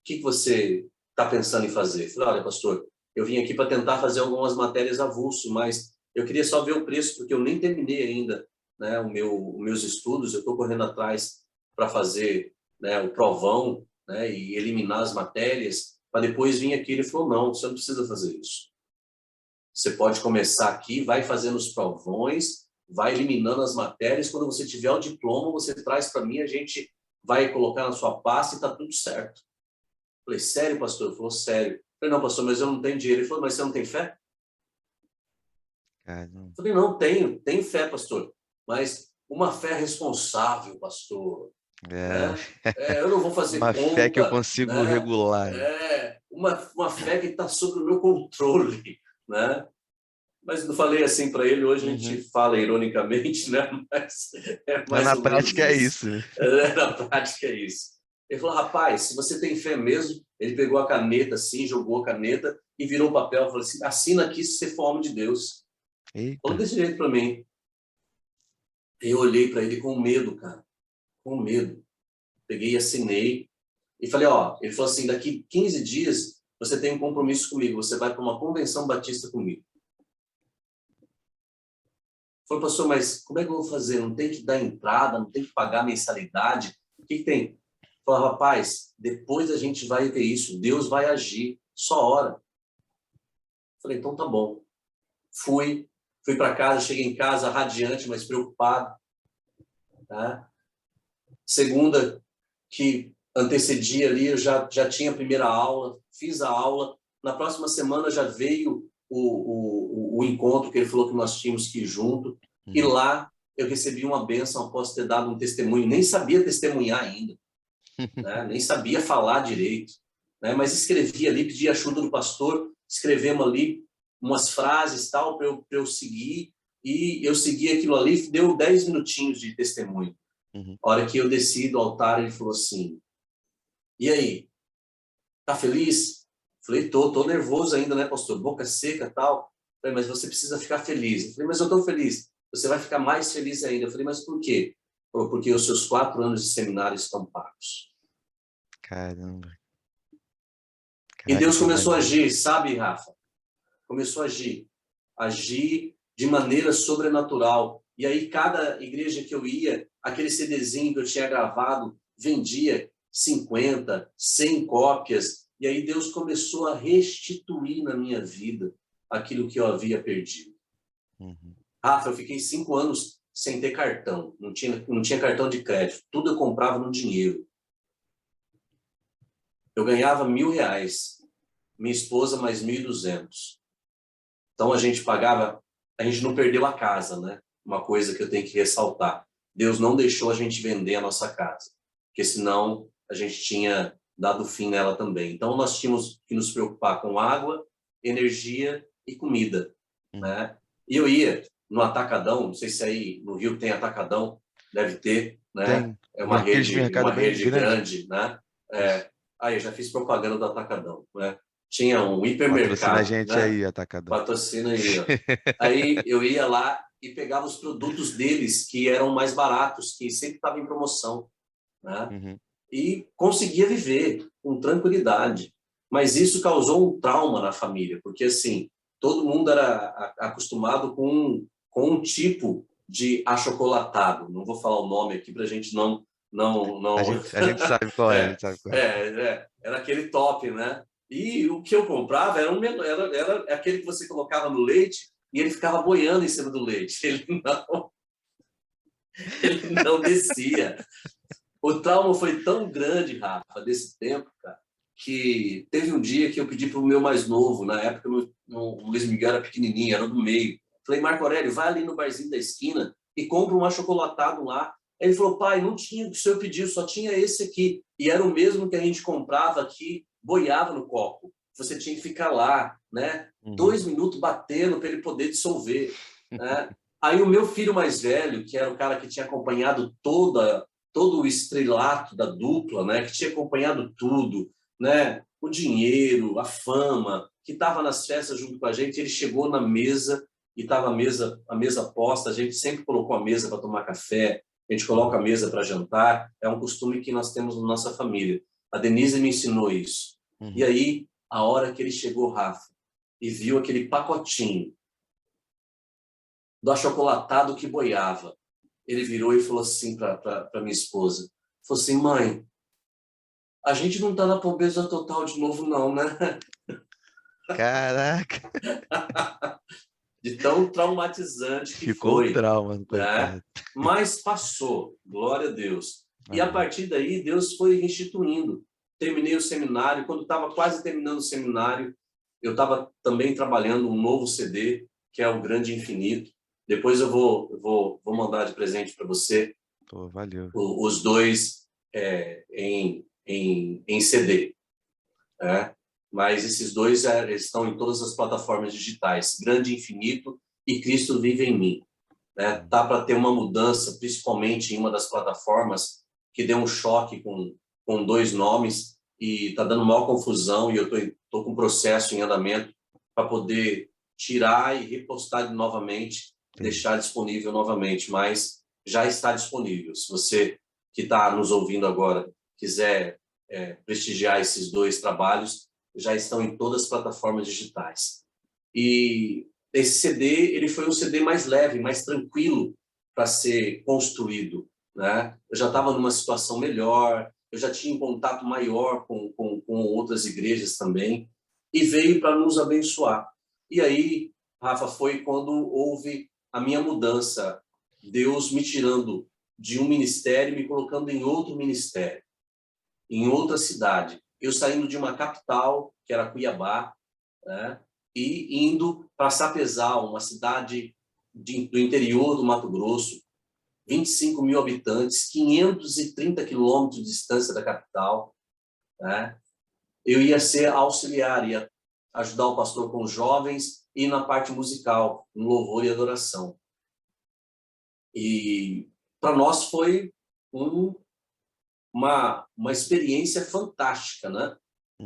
que você está pensando em fazer? Eu falei, olha, pastor, eu vim aqui para tentar fazer algumas matérias avulso, mas eu queria só ver o preço, porque eu nem terminei ainda, né, os meus estudos, eu estou correndo atrás para fazer, né, o provão, né, e eliminar as matérias, para depois vir aqui. Ele falou, não, você não precisa fazer isso. Você pode começar aqui, vai fazendo os provões, vai eliminando as matérias, quando você tiver o diploma, você traz para mim, a gente vai colocar na sua pasta e está tudo certo. Eu falei, sério, pastor? Ele falou, sério. Eu falei, não, pastor, mas eu não tenho dinheiro. Ele falou, mas você não tem fé? Eu falei, não, tenho fé, pastor, mas uma fé responsável, pastor, É, né? Eu não vou fazer uma fé que eu conta, consigo né? regular. Uma fé que está sob o meu controle, né? Mas não falei assim para ele, hoje a gente fala ironicamente, né? Mas é Mas mais na ou menos prática é isso. isso, né? Na prática é isso. Ele falou, rapaz, se você tem fé mesmo, ele pegou a caneta assim, jogou a caneta e virou o papel, falou assim, assina aqui se você for homem de Deus. Falou Eita. desse jeito para mim. Eu olhei para ele com medo, cara, com medo. Peguei e assinei e falei, ó, ele falou assim, daqui 15 dias você tem um compromisso comigo, você vai para uma convenção batista comigo. Falei, pastor, mas como é que eu vou fazer? Não tem que dar entrada, não tem que pagar mensalidade? O que tem? Falei, rapaz, depois a gente vai ver isso, Deus vai agir, só hora. Falei, então tá bom. Fui para casa, cheguei em casa radiante, mas preocupado. Tá? Segunda, que antecedia ali, eu já tinha a primeira aula, fiz a aula. Na próxima semana já veio o encontro que ele falou que nós tínhamos que ir junto. E lá eu recebi uma bênção após ter dado um testemunho. Nem sabia testemunhar ainda, né? Nem sabia falar direito, né? Mas escrevi ali, pedi ajuda do pastor, escrevemos ali umas frases tal para eu seguir. E eu segui aquilo ali, deu 10 minutinhos de testemunho. A hora que eu desci do altar, ele falou assim, e aí, tá feliz? Falei, tô nervoso ainda, né, pastor? Boca seca e tal. Falei, mas você precisa ficar feliz. Eu falei, mas eu tô feliz. Você vai ficar mais feliz ainda. Eu falei, mas por quê? Falou, porque os seus 4 anos de seminário estão pagos. Caramba. E Caraca, Deus que começou a maneiro. agir, sabe, Rafa? Começou a agir. Agir de maneira sobrenatural. E aí, cada igreja que eu ia, aquele CDzinho que eu tinha gravado, vendia 50, 100 cópias. E aí Deus começou a restituir na minha vida aquilo que eu havia perdido. Rafa, eu fiquei 5 anos sem ter cartão. Não tinha cartão de crédito. Tudo eu comprava no dinheiro. Eu ganhava R$1.000. Minha esposa mais 1.200. Então a gente pagava, a gente não perdeu a casa, né? Uma coisa que eu tenho que ressaltar. Deus não deixou a gente vender a nossa casa, porque senão a gente tinha dado fim nela também. Então nós tínhamos que nos preocupar com água, energia e comida, né? E eu ia no Atacadão, não sei se aí no Rio tem Atacadão, deve ter, né? Tem É aqueles mercados uma bem rede grandes. grande, né? Isso. Aí eu já fiz propaganda do Atacadão, né? Tinha um Patrocina a hipermercado, gente né? aí, Atacadão. Patrocina aí, ó. Aí eu ia lá e pegava os produtos deles que eram mais baratos, que sempre estavam em promoção, né? E conseguia viver com tranquilidade. Mas isso causou um trauma na família, porque assim, todo mundo era acostumado com um tipo de achocolatado. Não vou falar o nome aqui para a gente não A gente sabe qual é, a gente sabe qual é. era aquele top, né? E o que eu comprava era aquele que você colocava no leite e ele ficava boiando em cima do leite. Ele não descia. O trauma foi tão grande, Rafa, desse tempo, cara, que teve um dia que eu pedi para o meu mais novo, na época o Luiz Miguel era pequenininho, era do meio. Falei, Marco Aurélio, vai ali no barzinho da esquina e compra um achocolatado lá. Ele falou, pai, não tinha o que o senhor pediu, só tinha esse aqui. E era o mesmo que a gente comprava aqui, boiava no copo. Você tinha que ficar lá, né? 2 minutos batendo para ele poder dissolver, né? Aí o meu filho mais velho, que era o cara que tinha acompanhado todo o estrelato da dupla, né? Que tinha acompanhado tudo, né? O dinheiro, a fama, que estava nas festas junto com a gente, ele chegou na mesa e estava a mesa posta, a gente sempre colocou a mesa para tomar café, a gente coloca a mesa para jantar, é um costume que nós temos na nossa família. A Denise me ensinou isso. E aí, a hora que ele chegou, Rafa, e viu aquele pacotinho do achocolatado que boiava, ele virou e falou assim para minha esposa, falou assim, mãe, a gente não está na pobreza total de novo não, né? Caraca. De tão traumatizante que Ficou um foi, trauma, né? coitado. Mas passou, glória a Deus. E a Amém. partir daí, Deus foi instituindo. Terminei o seminário, quando estava quase terminando o seminário, eu estava também trabalhando um novo CD, que é o Grande Infinito. Depois eu vou mandar de presente para você. Pô, valeu. Os dois em CD. Né? Mas esses dois eles estão em todas as plataformas digitais, Grande Infinito e Cristo Vive em Mim. Né? Tá para ter uma mudança, principalmente em uma das plataformas, que deu um choque com dois nomes e está dando maior confusão, e eu tô com um processo em andamento para poder tirar e repostar novamente, deixar disponível novamente, mas já está disponível. Se você que está nos ouvindo agora quiser prestigiar esses dois trabalhos, já estão em todas as plataformas digitais. E esse CD, ele foi um CD mais leve, mais tranquilo para ser construído, né? Eu já estava numa situação melhor, eu já tinha um contato maior com outras igrejas também, e veio para nos abençoar. E aí, Rafa, foi quando houve a minha mudança, Deus me tirando de um ministério e me colocando em outro ministério, em outra cidade. Eu saindo de uma capital, que era Cuiabá, né? E indo para Sapezal, uma cidade do interior do Mato Grosso, 25 mil habitantes, 530 quilômetros de distância da capital. Né? Eu ia ser auxiliar, ia ajudar o pastor com os jovens e na parte musical, no louvor e adoração. E para nós foi uma experiência fantástica, né?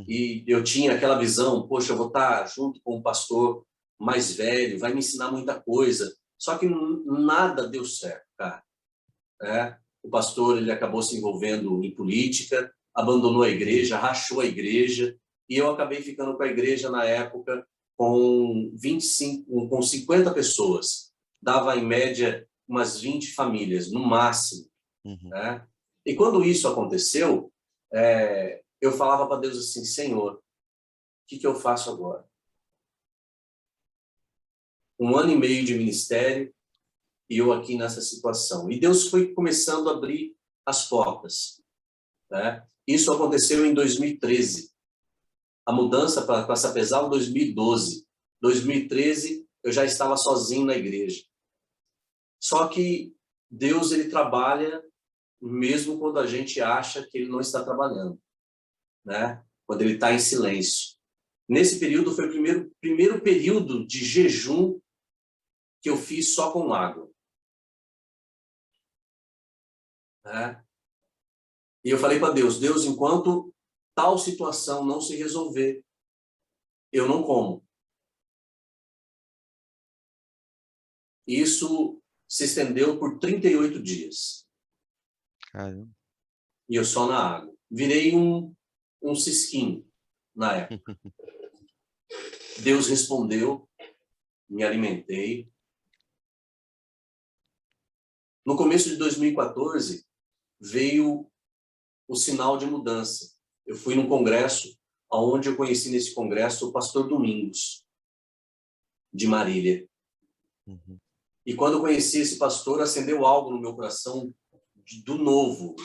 E eu tinha aquela visão, poxa, eu vou estar junto com um pastor mais velho, vai me ensinar muita coisa. Só que nada deu certo, cara. O pastor, ele acabou se envolvendo em política, abandonou a igreja, rachou a igreja, e eu acabei ficando com a igreja na época com 50 pessoas. Dava, em média, umas 20 famílias, no máximo. Né? E quando isso aconteceu, eu falava para Deus assim, Senhor, o que eu faço agora? 1 ano e meio de ministério e eu aqui nessa situação. E Deus foi começando a abrir as portas. Né? Isso aconteceu em 2013. A mudança para Sapezal em 2012. 2013 eu já estava sozinho na igreja. Só que Deus, ele trabalha mesmo quando a gente acha que ele não está trabalhando. Né? Quando ele está em silêncio. Nesse período foi o primeiro período de jejum que eu fiz só com água. Né? E eu falei para Deus, enquanto tal situação não se resolver, eu não como. Isso se estendeu por 38 dias. Caramba. E eu só na água. Virei um cisquinho na época. Deus respondeu, me alimentei. No começo de 2014, veio o sinal de mudança. Eu fui num congresso, onde eu conheci nesse congresso o pastor Domingos, de Marília. E quando eu conheci esse pastor, acendeu algo no meu coração do novo,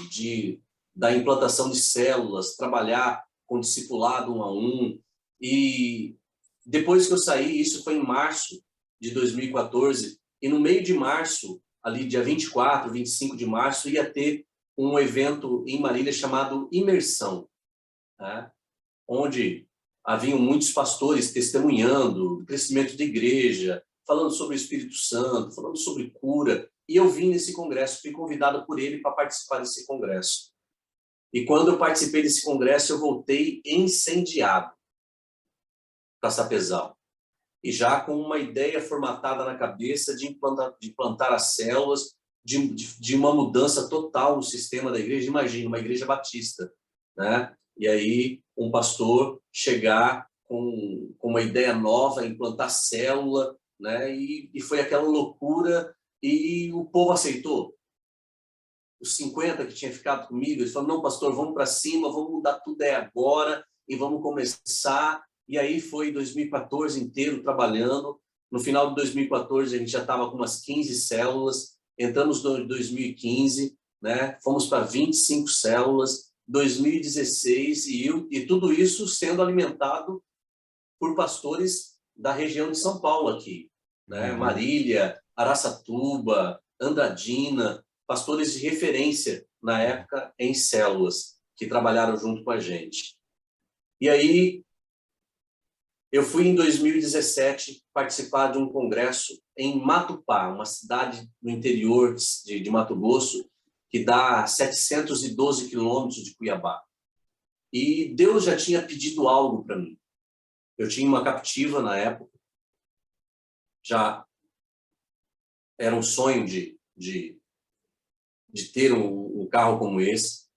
da implantação de células, trabalhar com discipulado 1 a 1. E depois que eu saí, isso foi em março de 2014, e no meio de março, ali dia 24, 25 de março, ia ter um evento em Marília chamado Imersão, né? Onde haviam muitos pastores testemunhando o crescimento da igreja, falando sobre o Espírito Santo, falando sobre cura. E eu vim nesse congresso, fui convidado por ele para participar desse congresso. E quando eu participei desse congresso, eu voltei incendiado para Sapezal. E já com uma ideia formatada na cabeça de implantar as células, de uma mudança total no sistema da igreja. Imagina, uma igreja batista, né? E aí um pastor chegar com uma ideia nova, implantar célula, né? E foi aquela loucura, e o povo aceitou. Os 50 que tinha ficado comigo, eles falaram, não, pastor, vamos para cima, vamos mudar tudo agora e vamos começar. E aí foi 2014 inteiro trabalhando. No final de 2014, a gente já estava com umas 15 células. Entramos em 2015, né? Fomos para 25 células. 2016, e tudo isso sendo alimentado por pastores da região de São Paulo aqui, né? Marília, Araçatuba, Andradina, pastores de referência na época em células que trabalharam junto com a gente. E aí eu fui em 2017 participar de um congresso em Matupá, uma cidade no interior de Mato Grosso, que dá 712 quilômetros de Cuiabá. E Deus já tinha pedido algo para mim. Eu tinha uma captiva na época, já era um sonho de ter um carro como esse.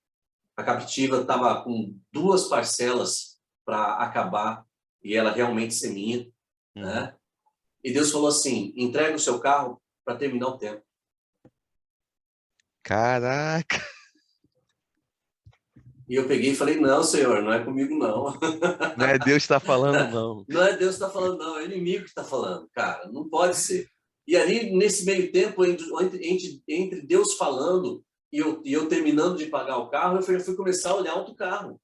A captiva estava com 2 parcelas para acabar e ela realmente ser minha, né? E Deus falou assim, entrega o seu carro para terminar o tempo. Caraca! E eu peguei e falei, não, Senhor, não é comigo, não. Não é Deus que está falando, não. Não é Deus que está falando, não, é o inimigo que está falando, cara, não pode ser. E ali, nesse meio tempo, entre Deus falando e eu terminando de pagar o carro, eu fui começar a olhar outro carro.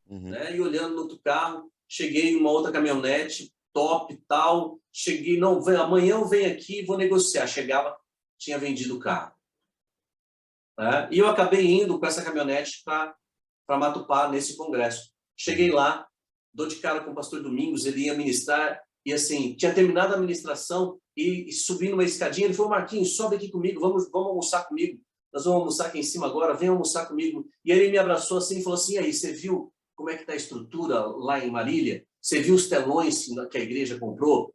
Né? E olhando no outro carro, cheguei em uma outra caminhonete, top, tal, cheguei, não, amanhã eu venho aqui e vou negociar. Chegava, tinha vendido o carro. Né? E eu acabei indo com essa caminhonete para Matupá, nesse congresso. Cheguei lá, dou de cara com o pastor Domingos, ele ia ministrar, e assim, tinha terminado a ministração, e subindo uma escadinha, ele falou, Marquinhos, sobe aqui comigo, vamos almoçar comigo, nós vamos almoçar aqui em cima agora, vem almoçar comigo. E ele me abraçou assim e falou assim, aí, você viu como é que está a estrutura lá em Marília? Você viu os telões que a igreja comprou?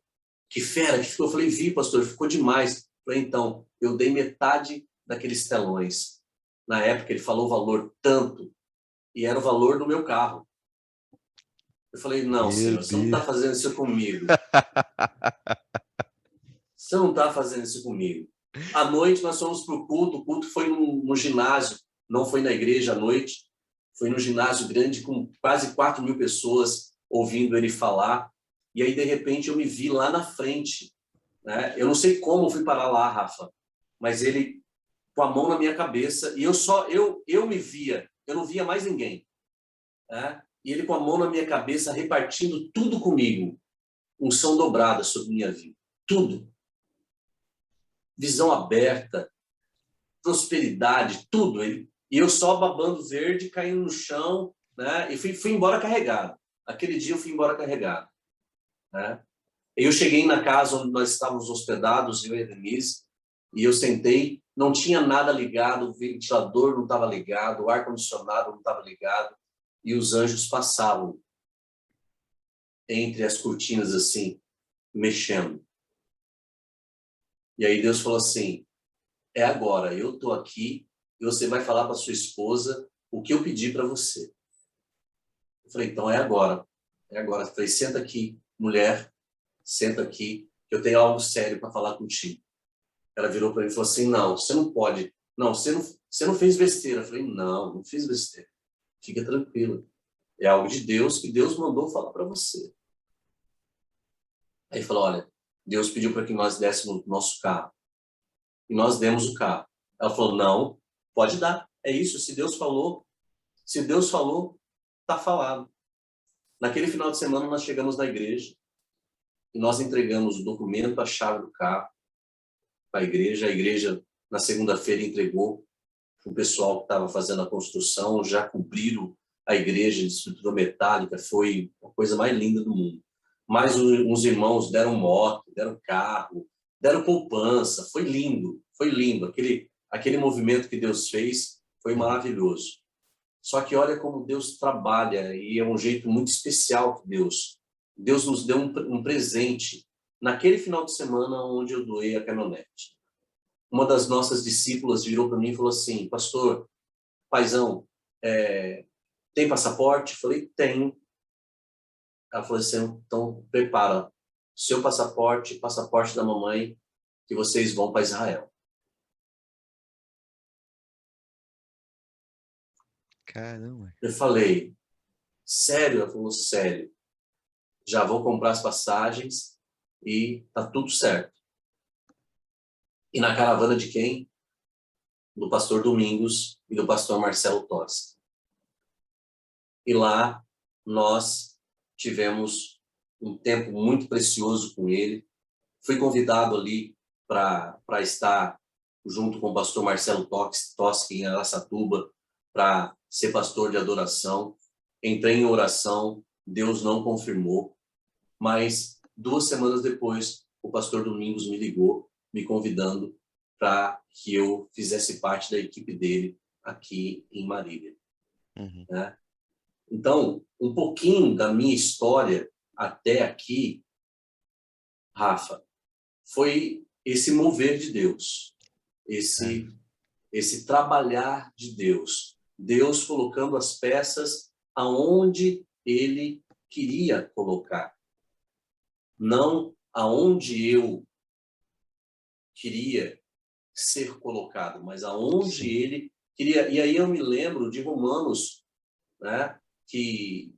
Que fera que ficou. Eu falei, vi, pastor, ficou demais. Eu falei, então, eu dei metade daqueles telões. Na época, ele falou o valor tanto, e era o valor do meu carro. Eu falei, não, Senhor, você não está fazendo isso comigo. Você não está fazendo isso comigo. À noite, nós fomos para o culto foi no ginásio, não foi na igreja à noite, foi no ginásio grande com quase 4.000 pessoas ouvindo ele falar. E aí, de repente, eu me vi lá na frente. Né? Eu não sei como eu fui parar lá, Rafa, mas ele com a mão na minha cabeça, e eu me via, eu não via mais ninguém. Né? E ele com a mão na minha cabeça, repartindo tudo comigo. Unção dobrada sobre minha vida. Tudo. Visão aberta, prosperidade, tudo. E eu só babando verde, caindo no chão, né? E fui embora carregado. Aquele dia eu fui embora carregado. Né? Eu cheguei na casa onde nós estávamos hospedados, eu e a Denise, e eu sentei, não tinha nada ligado, o ventilador não estava ligado, o ar-condicionado não estava ligado, e os anjos passavam entre as cortinas assim, mexendo. E aí Deus falou assim, é agora, eu estou aqui e você vai falar para sua esposa o que eu pedi para você. Eu falei, então é agora. É agora. Eu falei, senta aqui, mulher, senta aqui, que eu tenho algo sério para falar contigo. Ela virou para mim e falou assim, não, você não pode. Não, você não fez besteira. Eu falei, não fiz besteira. Fica tranquila. É algo de Deus que Deus mandou falar para você. Aí falou, olha, Deus pediu para que nós dessemos o nosso carro. E nós demos o carro. Ela falou, não, pode dar. É isso, se Deus falou, está falado. Naquele final de semana nós chegamos na igreja e nós entregamos o documento, a chave do carro para a igreja na segunda-feira entregou o pessoal que estava fazendo a construção, já cobriram a igreja de estrutura metálica, foi a coisa mais linda do mundo. Mas uns irmãos deram moto, deram carro, deram poupança, foi lindo. Aquele movimento que Deus fez foi maravilhoso. Só que olha como Deus trabalha, e é um jeito muito especial que Deus nos deu um presente naquele final de semana onde eu doei a caminhonete. uma das nossas discípulas virou para mim e falou assim: pastor, paizão, tem passaporte? Eu falei: tenho. Ela falou assim: então prepara seu passaporte, passaporte da mamãe, que vocês vão para Israel. Caramba. Eu falei: sério? Ela falou: sério. Já vou comprar as passagens e tá tudo certo. E na caravana de quem? Do pastor Domingos e do pastor Marcelo Tossi. E lá nós tivemos um tempo muito precioso com ele. Fui convidado ali para estar junto com o pastor Marcelo Tossi em Araçatuba, para ser pastor de adoração. Entrei em oração, Deus não confirmou, mas 2 semanas depois, o pastor Domingos me ligou, me convidando para que eu fizesse parte da equipe dele aqui em Marília. Uhum. Né? Então, um pouquinho da minha história até aqui, Rafa, foi esse mover de Deus, esse trabalhar de Deus, Deus colocando as peças aonde Ele queria colocar, não aonde eu queria ser colocado, mas aonde Sim. Ele queria. E aí eu me lembro de Romanos, né, que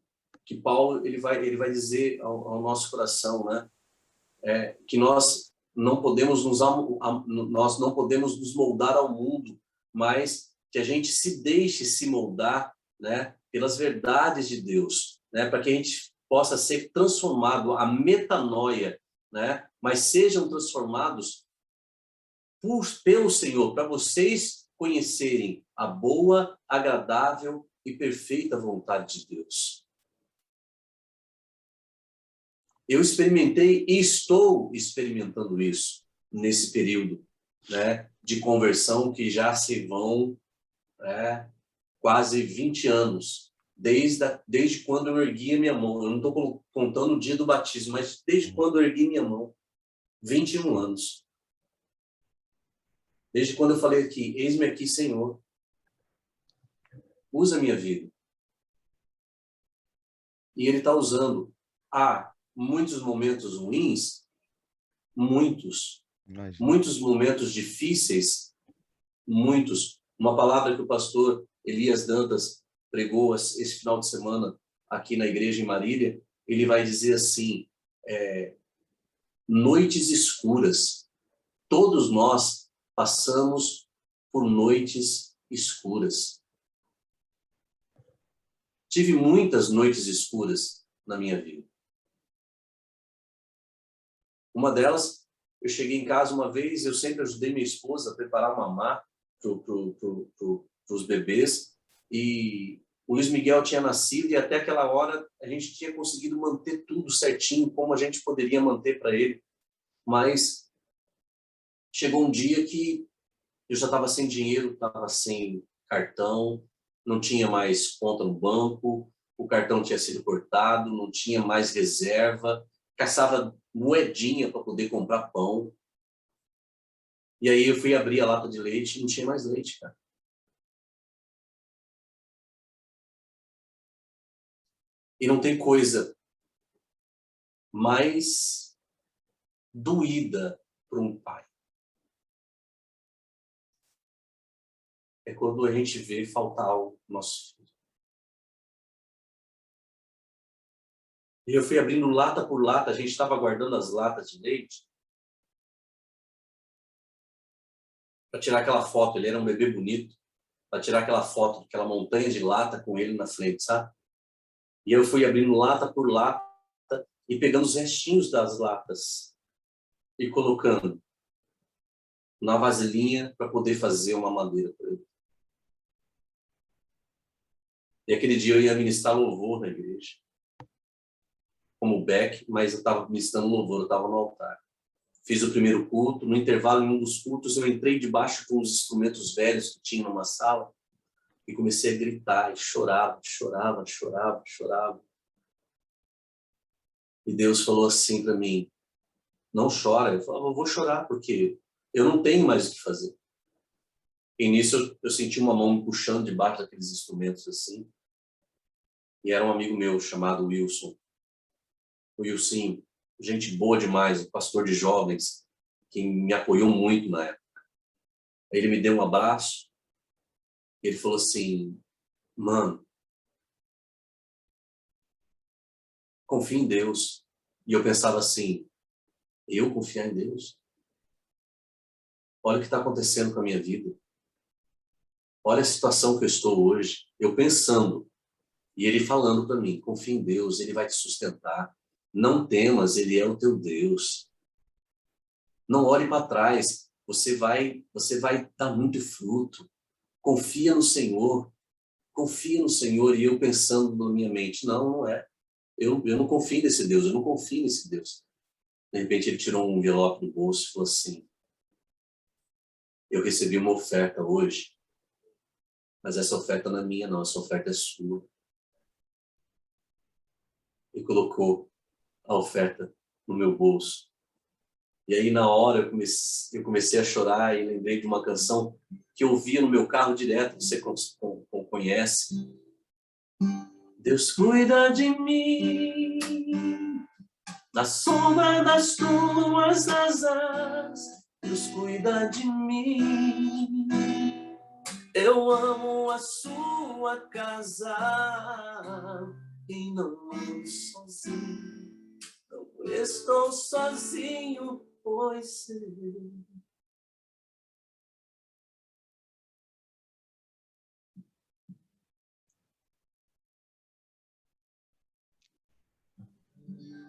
Paulo ele vai dizer ao nosso coração, né, que nós não podemos nós não podemos nos moldar ao mundo, mas que a gente se deixe se moldar, né, pelas verdades de Deus, né, para que a gente possa ser transformado, a metanoia, né, mas sejam transformados pelo Senhor, para vocês conhecerem a boa, agradável e perfeita vontade de Deus. Eu experimentei e estou experimentando isso nesse período, né, de conversão que já se vão quase 20 anos, desde quando eu ergui a minha mão. Eu não estou contando o dia do batismo, mas desde quando eu ergui minha mão, 21 anos. Desde quando eu falei aqui: eis-me aqui, Senhor, usa a minha vida. E Ele está usando. Há muitos momentos ruins, muitos momentos difíceis, muitos. Uma palavra que o pastor Elias Dantas pregou esse final de semana aqui na igreja em Marília, ele vai dizer assim: noites escuras. Todos nós passamos por noites escuras. Tive muitas noites escuras na minha vida. Uma delas, eu cheguei em casa uma vez, eu sempre ajudei minha esposa a preparar mamá para os bebês, e o Luiz Miguel tinha nascido e até aquela hora a gente tinha conseguido manter tudo certinho, como a gente poderia manter para ele. Mas chegou um dia que eu já estava sem dinheiro, estava sem cartão, não tinha mais conta no banco, o cartão tinha sido cortado, não tinha mais reserva, caçava moedinha para poder comprar pão. E aí eu fui abrir a lata de leite e não tinha mais leite, cara. E não tem coisa mais doída para um pai. É quando a gente vê faltar o nosso filho. E eu fui abrindo lata por lata, a gente estava guardando as latas de leite para tirar aquela foto. Ele era um bebê bonito, para tirar aquela foto, aquela montanha de lata com ele na frente, sabe? E eu fui abrindo lata por lata e pegando os restinhos das latas e colocando na vasilhinha para poder fazer uma madeira para ele. E aquele dia eu ia ministrar louvor na igreja, como Beck, mas eu estava ministrando louvor, eu estava no altar. Fiz o primeiro culto, no intervalo em um dos cultos eu entrei debaixo de uns instrumentos velhos que tinha numa sala e comecei a gritar e chorava. E Deus falou assim para mim: não chora. Eu falava: eu vou chorar porque eu não tenho mais o que fazer. E nisso eu senti uma mão me puxando debaixo daqueles instrumentos assim. E era um amigo meu chamado Wilson. O Wilson, gente boa demais, um pastor de jovens, que me apoiou muito na época. Ele me deu um abraço. Ele falou assim, mano, confia em Deus. E eu pensava assim, eu confiar em Deus? Olha o que está acontecendo com a minha vida. Olha a situação que eu estou hoje. Eu pensando, e ele falando para mim, confia em Deus, ele vai te sustentar. Não temas, ele é o teu Deus. Não olhe para trás, você vai dar muito fruto. Confia no Senhor. Confia no Senhor. E eu pensando na minha mente, não é. Eu não confio nesse Deus, eu não confio nesse Deus. De repente ele tirou um envelope do bolso e falou assim, eu recebi uma oferta hoje, mas essa oferta não é minha não, essa oferta é sua. E colocou a oferta no meu bolso. E aí na hora eu comecei a chorar e lembrei de uma canção que eu ouvia no meu carro direto, você conhece. Deus cuida de mim, na sombra das tuas asas, Deus cuida de mim. Eu amo a sua casa e não ando sozinho. Não estou sozinho, pois sei.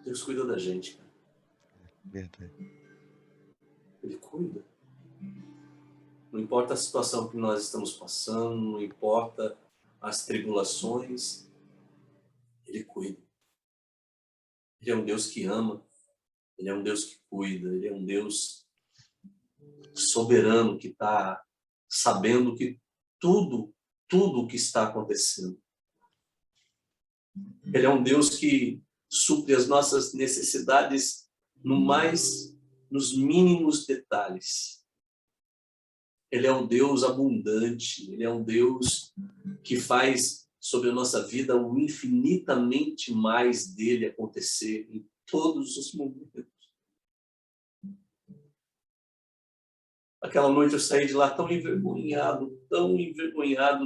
Deus cuida da gente, cara. Verdade. Ele cuida. Não importa a situação que nós estamos passando, não importa as tribulações, Ele cuida. Ele é um Deus que ama, Ele é um Deus que cuida, Ele é um Deus soberano que está sabendo que tudo o que está acontecendo. Ele é um Deus que supre as nossas necessidades nos mínimos detalhes. Ele é um Deus abundante, Ele é um Deus que faz sobre a nossa vida o infinitamente mais dele acontecer em todos os momentos. Aquela noite eu saí de lá tão envergonhado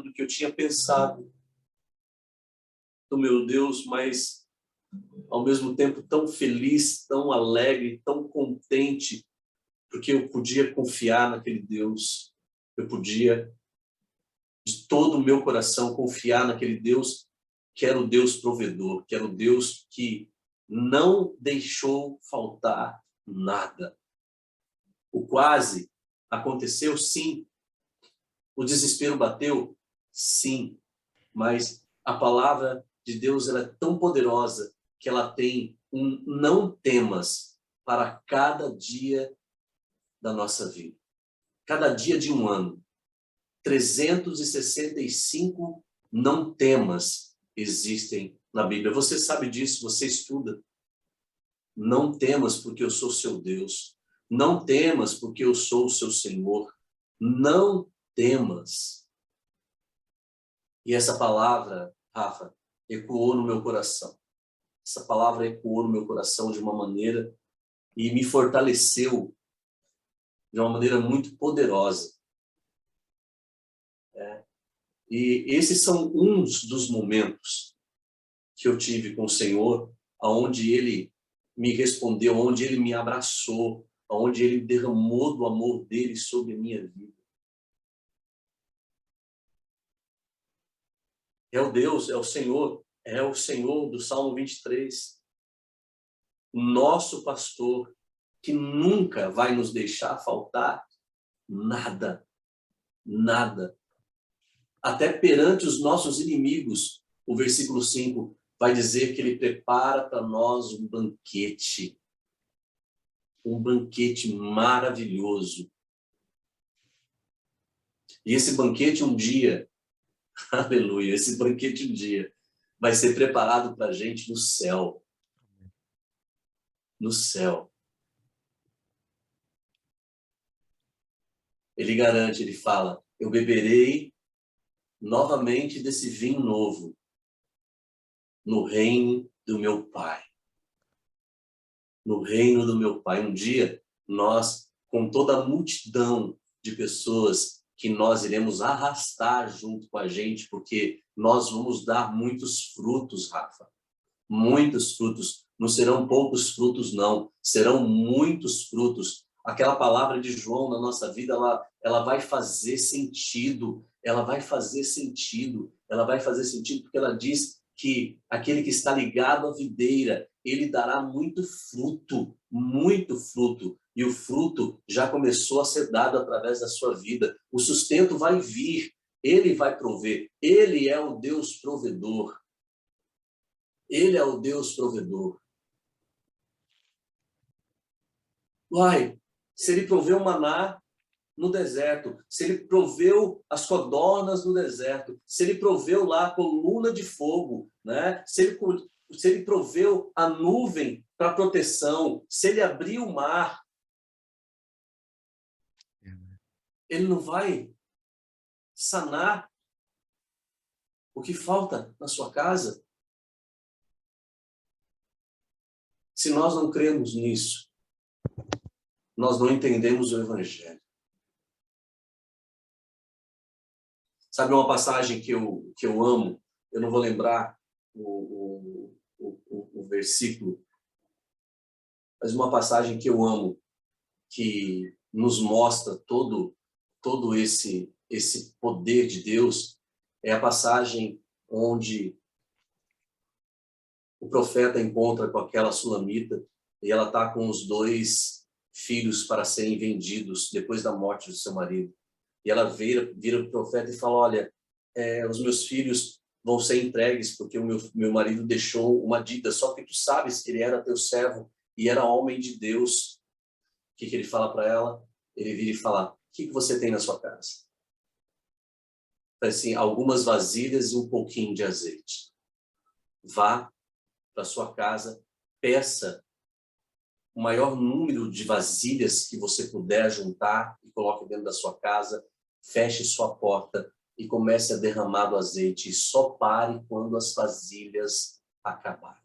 do que eu tinha pensado do meu Deus, mas ao mesmo tempo tão feliz, tão alegre, tão contente, porque eu podia confiar naquele Deus. Eu podia, de todo o meu coração, confiar naquele Deus que era o Deus provedor, que era o Deus que não deixou faltar nada. O quase aconteceu, sim. O desespero bateu, sim. Mas a palavra de Deus ela é tão poderosa que ela tem um não temas para cada dia da nossa vida. Cada dia de um ano. 365 não temas existem na Bíblia. Você sabe disso, você estuda. Não temas porque eu sou seu Deus. Não temas porque eu sou o seu Senhor. Não temas. E essa palavra, Rafa, ecoou no meu coração. Essa palavra ecoou no meu coração de uma maneira e me fortaleceu de uma maneira muito poderosa. E esses são uns dos momentos que eu tive com o Senhor, onde Ele me respondeu, onde Ele me abraçou, onde Ele derramou do amor dEle sobre a minha vida. É o Deus, é o Senhor do Salmo 23. O nosso pastor, que nunca vai nos deixar faltar nada, nada. Até perante os nossos inimigos, o versículo 5 vai dizer que Ele prepara para nós um banquete maravilhoso. E esse banquete um dia, aleluia, esse banquete um dia vai ser preparado para a gente no céu. No céu. Ele garante, ele fala, eu beberei novamente desse vinho novo no reino do meu Pai. No reino do meu Pai. Um dia, nós, com toda a multidão de pessoas que nós iremos arrastar junto com a gente, porque nós vamos dar muitos frutos, Rafa. Muitos frutos. Não serão poucos frutos, não. Serão muitos frutos. Aquela palavra de João na nossa vida, ela vai fazer sentido. Ela vai fazer sentido. Ela vai fazer sentido porque ela diz que aquele que está ligado à videira, ele dará muito fruto, muito fruto. E o fruto já começou a ser dado através da sua vida. O sustento vai vir. Ele vai prover. Ele é o Deus provedor. Ele é o Deus provedor. Uai, se ele proveu o maná no deserto, se ele proveu as codornas no deserto, se ele proveu lá a coluna de fogo, né? Se ele proveu a nuvem para proteção, se ele abriu o mar, ele não vai sanar o que falta na sua casa? Se nós não cremos nisso, nós não entendemos o Evangelho. Sabe uma passagem que eu amo? Eu não vou lembrar o versículo, mas uma passagem que eu amo, que nos mostra todo esse poder de Deus, é a passagem onde o profeta encontra com aquela sulamita e ela está com os 2 filhos para serem vendidos depois da morte do seu marido. E ela vira para o profeta e fala, olha, os meus filhos vão ser entregues porque o meu marido deixou uma dívida, só que tu sabes que ele era teu servo e era homem de Deus. O que ele fala para ela? Ele vira e fala, o que você tem na sua casa? Assim, algumas vasilhas e um pouquinho de azeite. Vá para sua casa, peça o maior número de vasilhas que você puder juntar e coloque dentro da sua casa, feche sua porta e comece a derramar o azeite e só pare quando as vasilhas acabarem.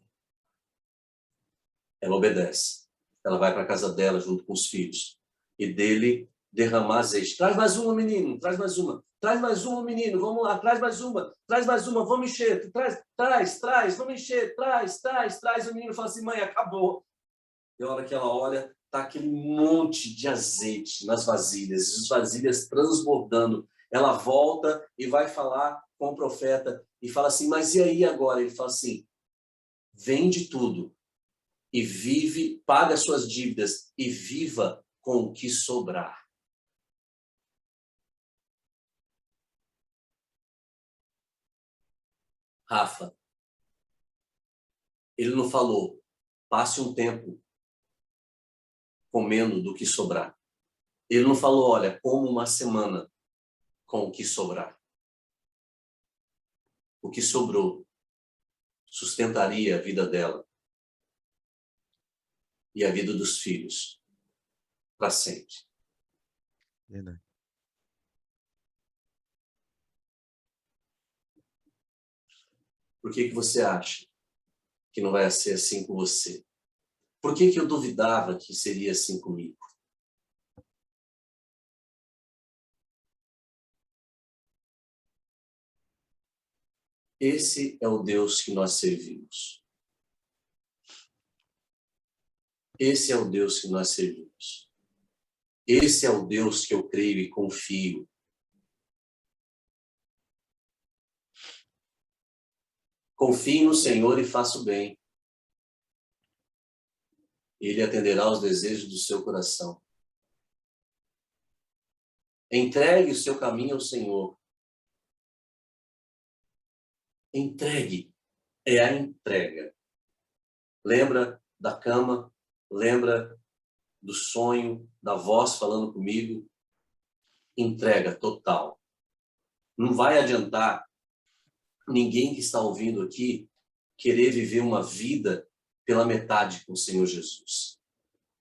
Ela obedece. Ela vai para a casa dela junto com os filhos e dele derramar azeite. Traz mais uma, menino, traz mais uma. Traz mais uma, menino, vamos lá, traz mais uma, vamos encher. Traz, vamos encher, traz. O menino fala assim, mãe, acabou. E a hora que ela olha, tá aquele monte de azeite nas vasilhas, as vasilhas transbordando. Ela volta e vai falar com o profeta e fala assim, mas e aí agora? Ele fala assim, vende tudo e vive, paga suas dívidas e viva com o que sobrar. Rafa, ele não falou, passe um tempo comendo do que sobrar. Ele não falou, olha, como uma semana com o que sobrar. O que sobrou sustentaria a vida dela e a vida dos filhos para sempre. Verdade. Por que você acha que não vai ser assim com você? Por que eu duvidava que seria assim comigo? Esse é o Deus que nós servimos. Esse é o Deus que nós servimos. Esse é o Deus que eu creio e confio. Confie no Senhor e faça o bem. Ele atenderá aos desejos do seu coração. Entregue o seu caminho ao Senhor. Entregue. É a entrega. Lembra da cama? Lembra do sonho, da voz falando comigo? Entrega total. Não vai adiantar ninguém que está ouvindo aqui querer viver uma vida pela metade com o Senhor Jesus.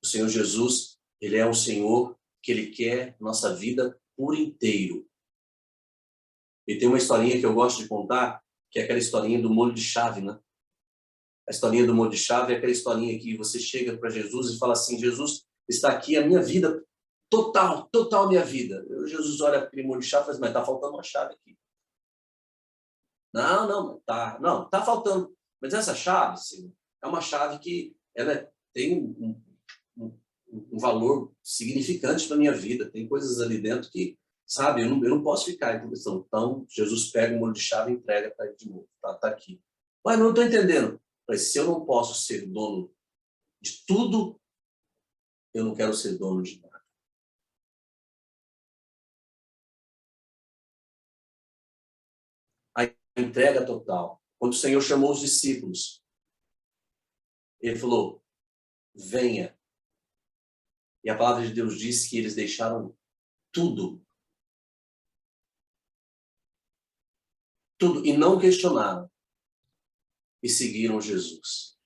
O Senhor Jesus, ele é um Senhor que ele quer nossa vida por inteiro. E tem uma historinha que eu gosto de contar, que é aquela historinha do molho de chave, né? A historinha do molho de chave é aquela historinha que você chega para Jesus e fala assim: Jesus, está aqui a minha vida, total minha vida. Jesus olha para aquele molho de chave e fala: mas está faltando uma chave aqui. Não, tá faltando. Mas essa chave, Senhor, é uma chave que ela tem um valor significante para minha vida. Tem coisas ali dentro que, sabe, eu não posso ficar em questão. Então, Jesus pega o molho de chave e entrega para ele de novo. Tá aqui. Mas não estou entendendo. Mas se eu não posso ser dono de tudo, eu não quero ser dono de nada. A entrega total. Quando o Senhor chamou os discípulos, ele falou: venha. E a palavra de Deus diz que eles deixaram tudo. Tudo. E não questionaram. E seguiram Jesus.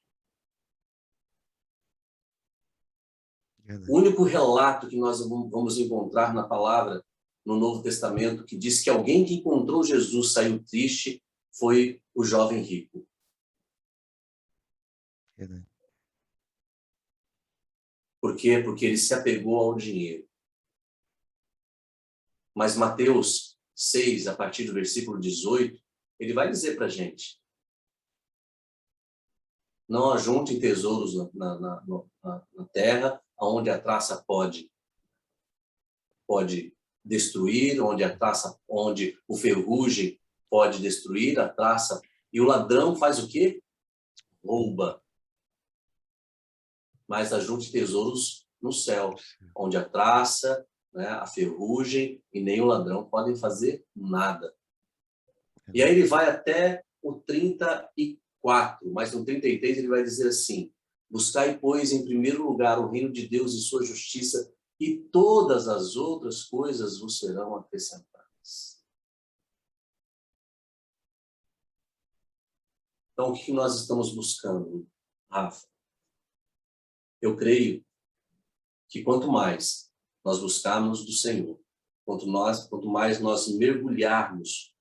O único relato que nós vamos encontrar na palavra, no Novo Testamento, que diz que alguém que encontrou Jesus saiu triste, foi o jovem rico. Por quê? Porque ele se apegou ao dinheiro. Mas Mateus 6, a partir do versículo 18, ele vai dizer para a gente: não ajuntem tesouros na terra, onde a traça pode destruir, onde o ferrugem pode destruir a traça. E o ladrão faz o quê? Rouba. Mas ajunte tesouros no céu, onde a traça, né, a ferrugem e nem o ladrão podem fazer nada. E aí ele vai até o 34, mas no 33 ele vai dizer assim: buscai, pois, em primeiro lugar o reino de Deus e sua justiça, e todas as outras coisas vos serão acrescentadas. Então, o que nós estamos buscando, Rafa? Eu creio que quanto mais nós buscarmos do Senhor, quanto mais nós mergulharmos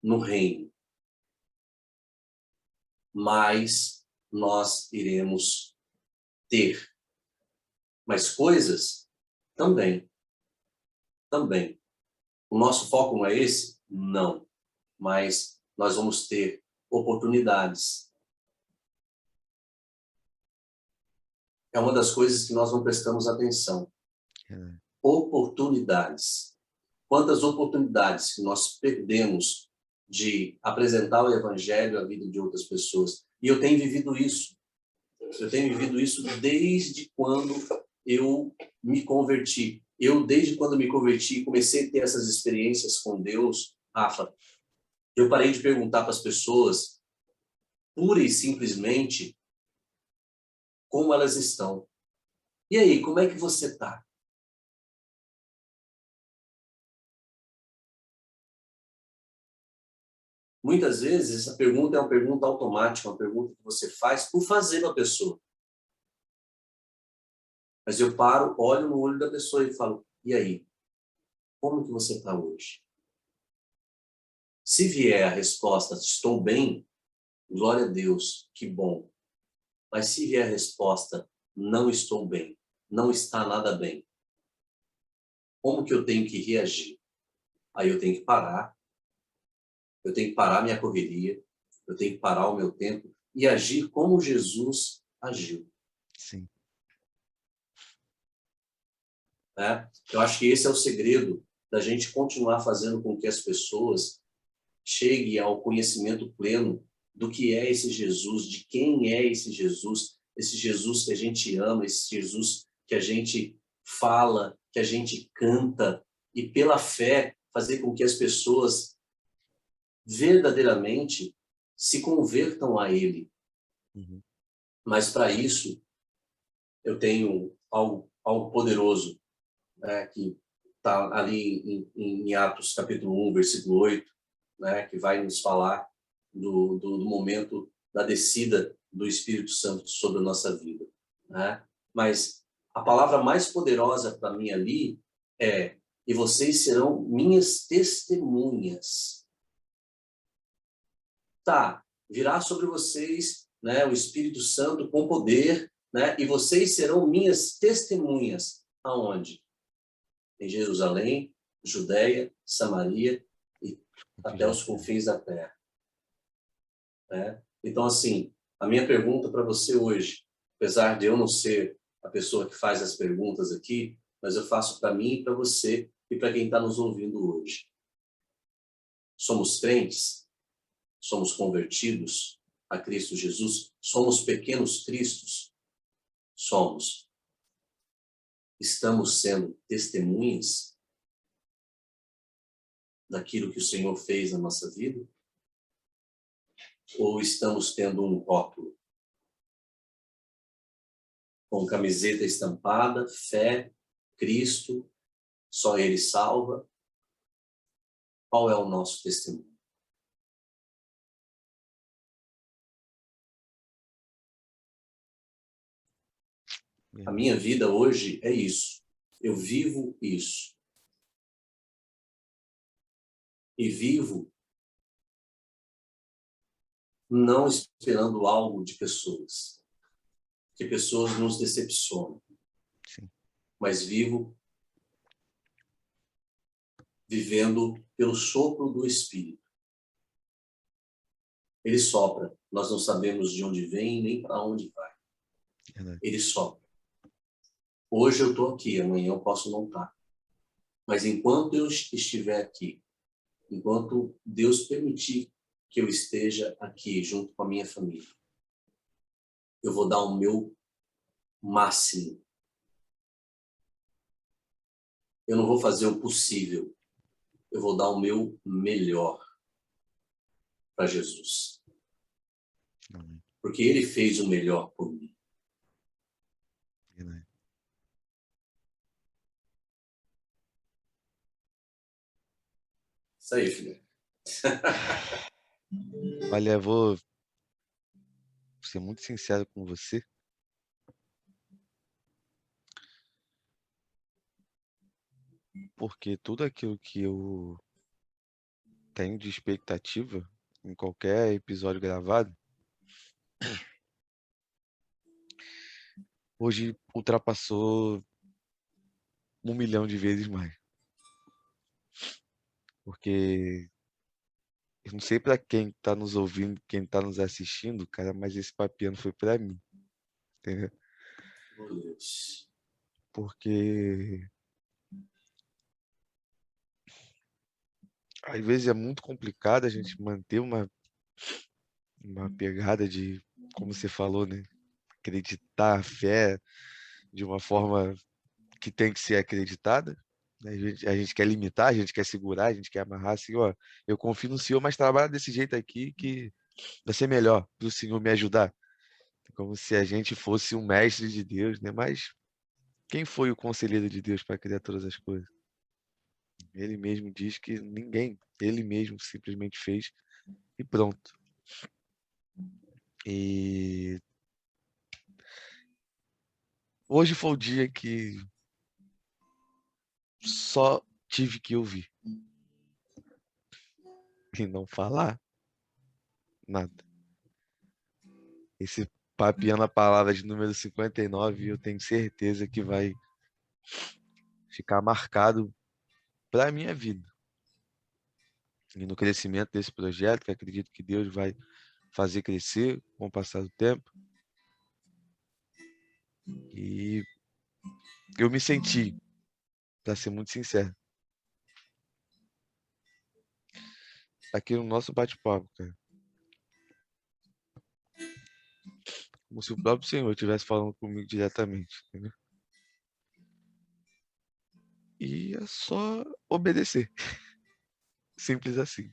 no reino, mais nós iremos ter. Mas coisas também. O nosso foco não é esse? Não. Mas nós vamos ter oportunidades. É uma das coisas que nós não prestamos atenção. Oportunidades. Quantas oportunidades que nós perdemos de apresentar o evangelho à vida de outras pessoas. E eu tenho vivido isso. Eu tenho vivido isso desde quando eu me converti. Desde quando me converti, comecei a ter essas experiências com Deus, Rafa, eu parei de perguntar para as pessoas, pura e simplesmente, como elas estão. E aí, como é que você está? Muitas vezes, essa pergunta é uma pergunta automática, uma pergunta que você faz por fazer para a pessoa. Mas eu paro, olho no olho da pessoa e falo: e aí? Como que você está hoje? Se vier a resposta, estou bem, glória a Deus, que bom. Mas se vier a resposta, não estou bem, não está nada bem, como que eu tenho que reagir? Aí eu tenho que parar minha correria, eu tenho que parar o meu tempo e agir como Jesus agiu. Sim. Né? Eu acho que esse é o segredo da gente continuar fazendo com que as pessoas cheguem ao conhecimento pleno do que é esse Jesus, de quem é esse Jesus que a gente ama, esse Jesus que a gente fala, que a gente canta, e pela fé fazer com que as pessoas verdadeiramente se convertam a Ele. Uhum. Mas para isso eu tenho algo poderoso, né, que está ali em Atos capítulo 1, versículo 8, né, que vai nos falar do momento da descida do Espírito Santo sobre a nossa vida. Né? Mas A palavra mais poderosa para mim ali é: e vocês serão minhas testemunhas. Tá, virá sobre vocês, né, o Espírito Santo com poder, né, e vocês serão minhas testemunhas. Aonde? Em Jerusalém, Judeia, Samaria e até os confins da terra. Né? Então, assim, a minha pergunta para você hoje, apesar de eu não ser a pessoa que faz as perguntas aqui, mas eu faço para mim e para você e para quem está nos ouvindo hoje. Somos crentes? Somos convertidos a Cristo Jesus? Somos pequenos cristos? Somos. Estamos sendo testemunhas daquilo que o Senhor fez na nossa vida? Ou estamos tendo um rótulo com camiseta estampada, fé, Cristo, só Ele salva? Qual é o nosso testemunho? A minha vida hoje é isso. Eu vivo isso. E vivo não esperando algo de pessoas. Que pessoas nos decepcionam. Sim. Mas vivo vivendo pelo sopro do Espírito. Ele sopra. Nós não sabemos de onde vem nem para onde vai. Ele sopra. Hoje eu estou aqui, amanhã eu posso não estar. Mas enquanto eu estiver aqui, enquanto Deus permitir que eu esteja aqui junto com a minha família, eu vou dar o meu máximo. Eu não vou fazer o possível. Eu vou dar o meu melhor para Jesus. Porque Ele fez o melhor por mim. Isso aí, filho. Olha, eu vou ser muito sincero com você. Porque tudo aquilo que eu tenho de expectativa em qualquer episódio gravado, hoje ultrapassou 1 milhão de vezes mais. Porque eu não sei para quem tá nos ouvindo, quem tá nos assistindo, cara, mas esse papiano foi para mim. Entendeu? Porque às vezes é muito complicado a gente manter uma pegada de, como você falou, né? Acreditar a fé de uma forma que tem que ser acreditada. Né? A gente quer limitar, a gente quer segurar, a gente quer amarrar assim, ó, eu confio no Senhor, mas trabalha desse jeito aqui que vai ser melhor para o Senhor me ajudar. Como se a gente fosse um mestre de Deus, né? Mas quem foi o conselheiro de Deus para criar todas as coisas? Ele mesmo diz que ninguém, ele mesmo simplesmente fez e pronto. E hoje foi o dia que só tive que ouvir e não falar nada. Esse papiando a palavra de número 59, eu tenho certeza que vai ficar marcado para a minha vida. E no crescimento desse projeto, que acredito que Deus vai fazer crescer com o passar do tempo. E eu me senti, para ser muito sincero, aqui no nosso bate-papo, cara, como se o próprio Senhor estivesse falando comigo diretamente, entendeu? E é só obedecer. Simples assim.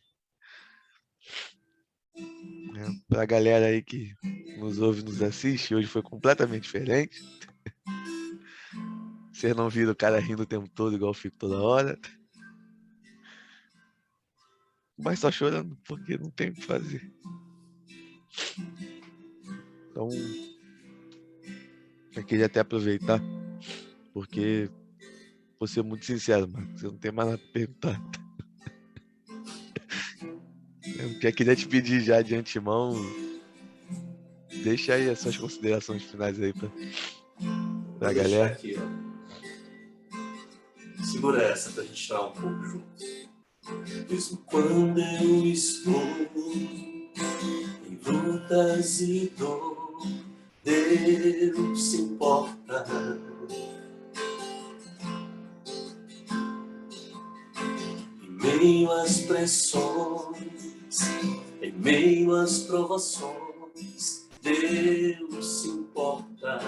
Pra galera aí que nos ouve e nos assiste, hoje foi completamente diferente. Vocês não viram o cara rindo o tempo todo, igual eu fico toda hora. Mas só chorando, porque não tem o que fazer. Então, eu queria até aproveitar porque, vou ser muito sincero, Marcos, eu não tenho mais nada para perguntar. Eu já queria te pedir já de antemão, deixa aí as suas considerações finais aí Vou pra deixar galera. aqui, ó. Segura essa pra gente chorar um pouco juntos. Mesmo quando eu estou em lutas e dor, Deus se importa. Em meio às pressões, em meio às provações, Deus se importa.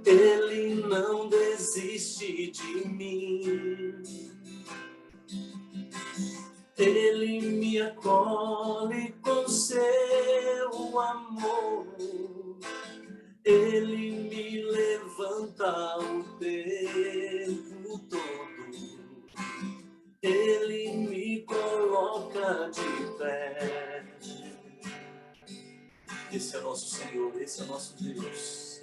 Ele não desiste de mim. Ele me acolhe com seu amor. Ele me levanta o tempo todo. Ele me coloca de pé. Esse é nosso Senhor, esse é nosso Deus.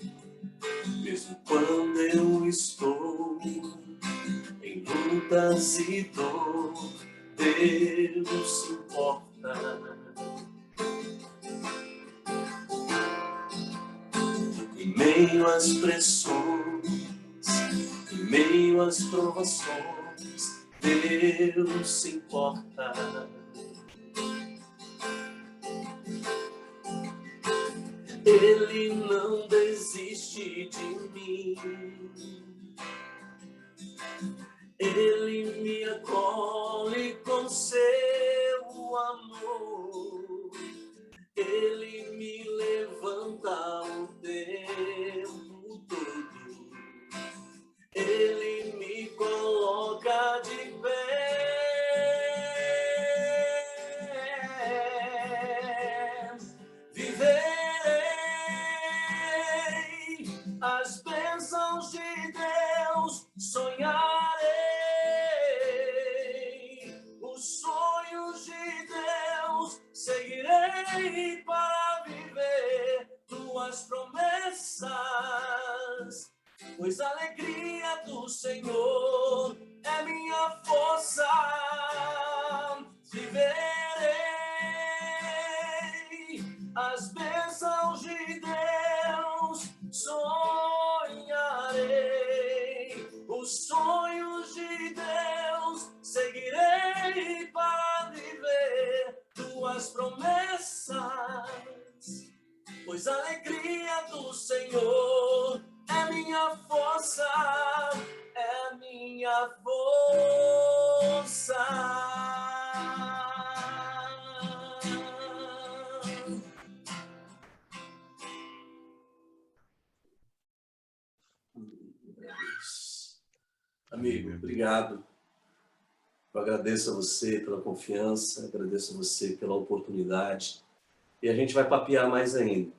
Mesmo quando eu estou em lutas e dor, Deus se importa. Em meio às pressões, em meio às provações, Deus se importa. Ele não desiste de mim. Ele me acolhe com seu amor. Ele me levanta o tempo todo. Ele me coloca de pé. Viverei as bênçãos de Deus, sonharei os sonhos de Deus, seguirei para viver tuas promessas, pois a alegria do Senhor é minha força. Viverei as bênçãos de Deus, sonharei os sonhos de Deus, seguirei para viver tuas promessas, pois a alegria do Senhor é minha força, é minha força. Amigo, obrigado. Eu agradeço a você pela confiança, agradeço a você pela oportunidade. E a gente vai papear mais ainda.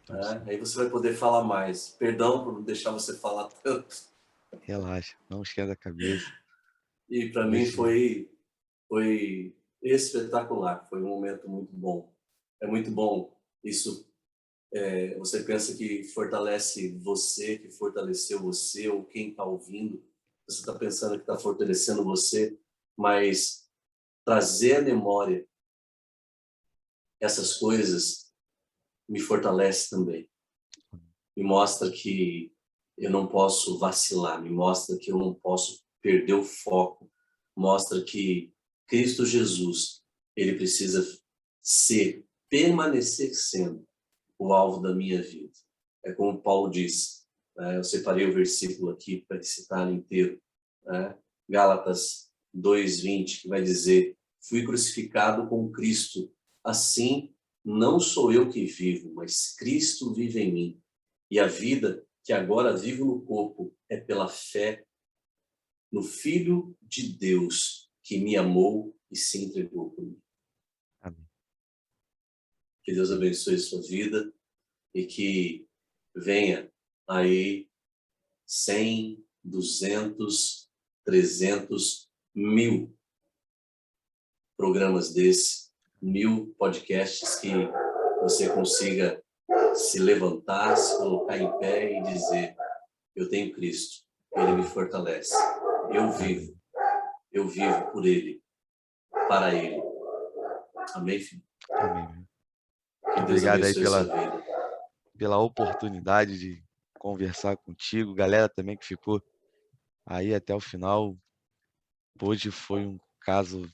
Tá? Aí você vai poder falar mais. Perdão por não deixar você falar tanto. Relaxa, não esquenta a cabeça. E para mim foi espetacular, foi um momento muito bom. É muito bom isso. Você pensa que fortalece você, que fortaleceu você, ou quem está ouvindo, você está pensando que está fortalecendo você, mas trazer à memória essas coisas me fortalece também. Me mostra que eu não posso vacilar, me mostra que eu não posso perder o foco, mostra que Cristo Jesus, ele precisa permanecer sendo o alvo da minha vida. É como Paulo diz, eu separei o versículo aqui para citar inteiro, Gálatas 2:20, que vai dizer: fui crucificado com Cristo, assim não sou eu que vivo, mas Cristo vive em mim. E a vida que agora vivo no corpo é pela fé no Filho de Deus que me amou e se entregou por mim. Amém. Que Deus abençoe sua vida e que venha aí 100, 200, 300, 1000 programas desse, 1000 podcasts que você consiga se levantar, se colocar em pé e dizer: eu tenho Cristo, Ele me fortalece, eu vivo por Ele, para Ele. Amém, filho? Amém. Que Muito Deus obrigado aí abençoe sua vida. pela oportunidade de conversar contigo. Galera também que ficou aí até o final. Hoje foi um caso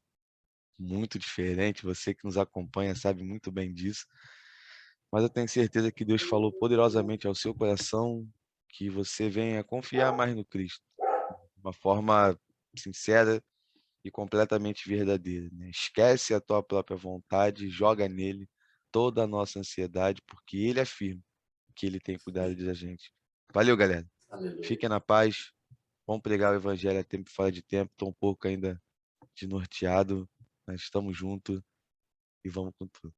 muito diferente. Você que nos acompanha sabe muito bem disso. Mas eu tenho certeza que Deus falou poderosamente ao seu coração que você venha confiar mais no Cristo, de uma forma sincera e completamente verdadeira, né? Esquece a tua própria vontade, joga nele toda a nossa ansiedade, porque ele afirma que ele tem cuidado da gente. Valeu, galera. Aleluia. Fiquem na paz. Vamos pregar o evangelho a tempo e fora de tempo. Estou um pouco ainda desnorteado, mas estamos juntos e vamos com tudo.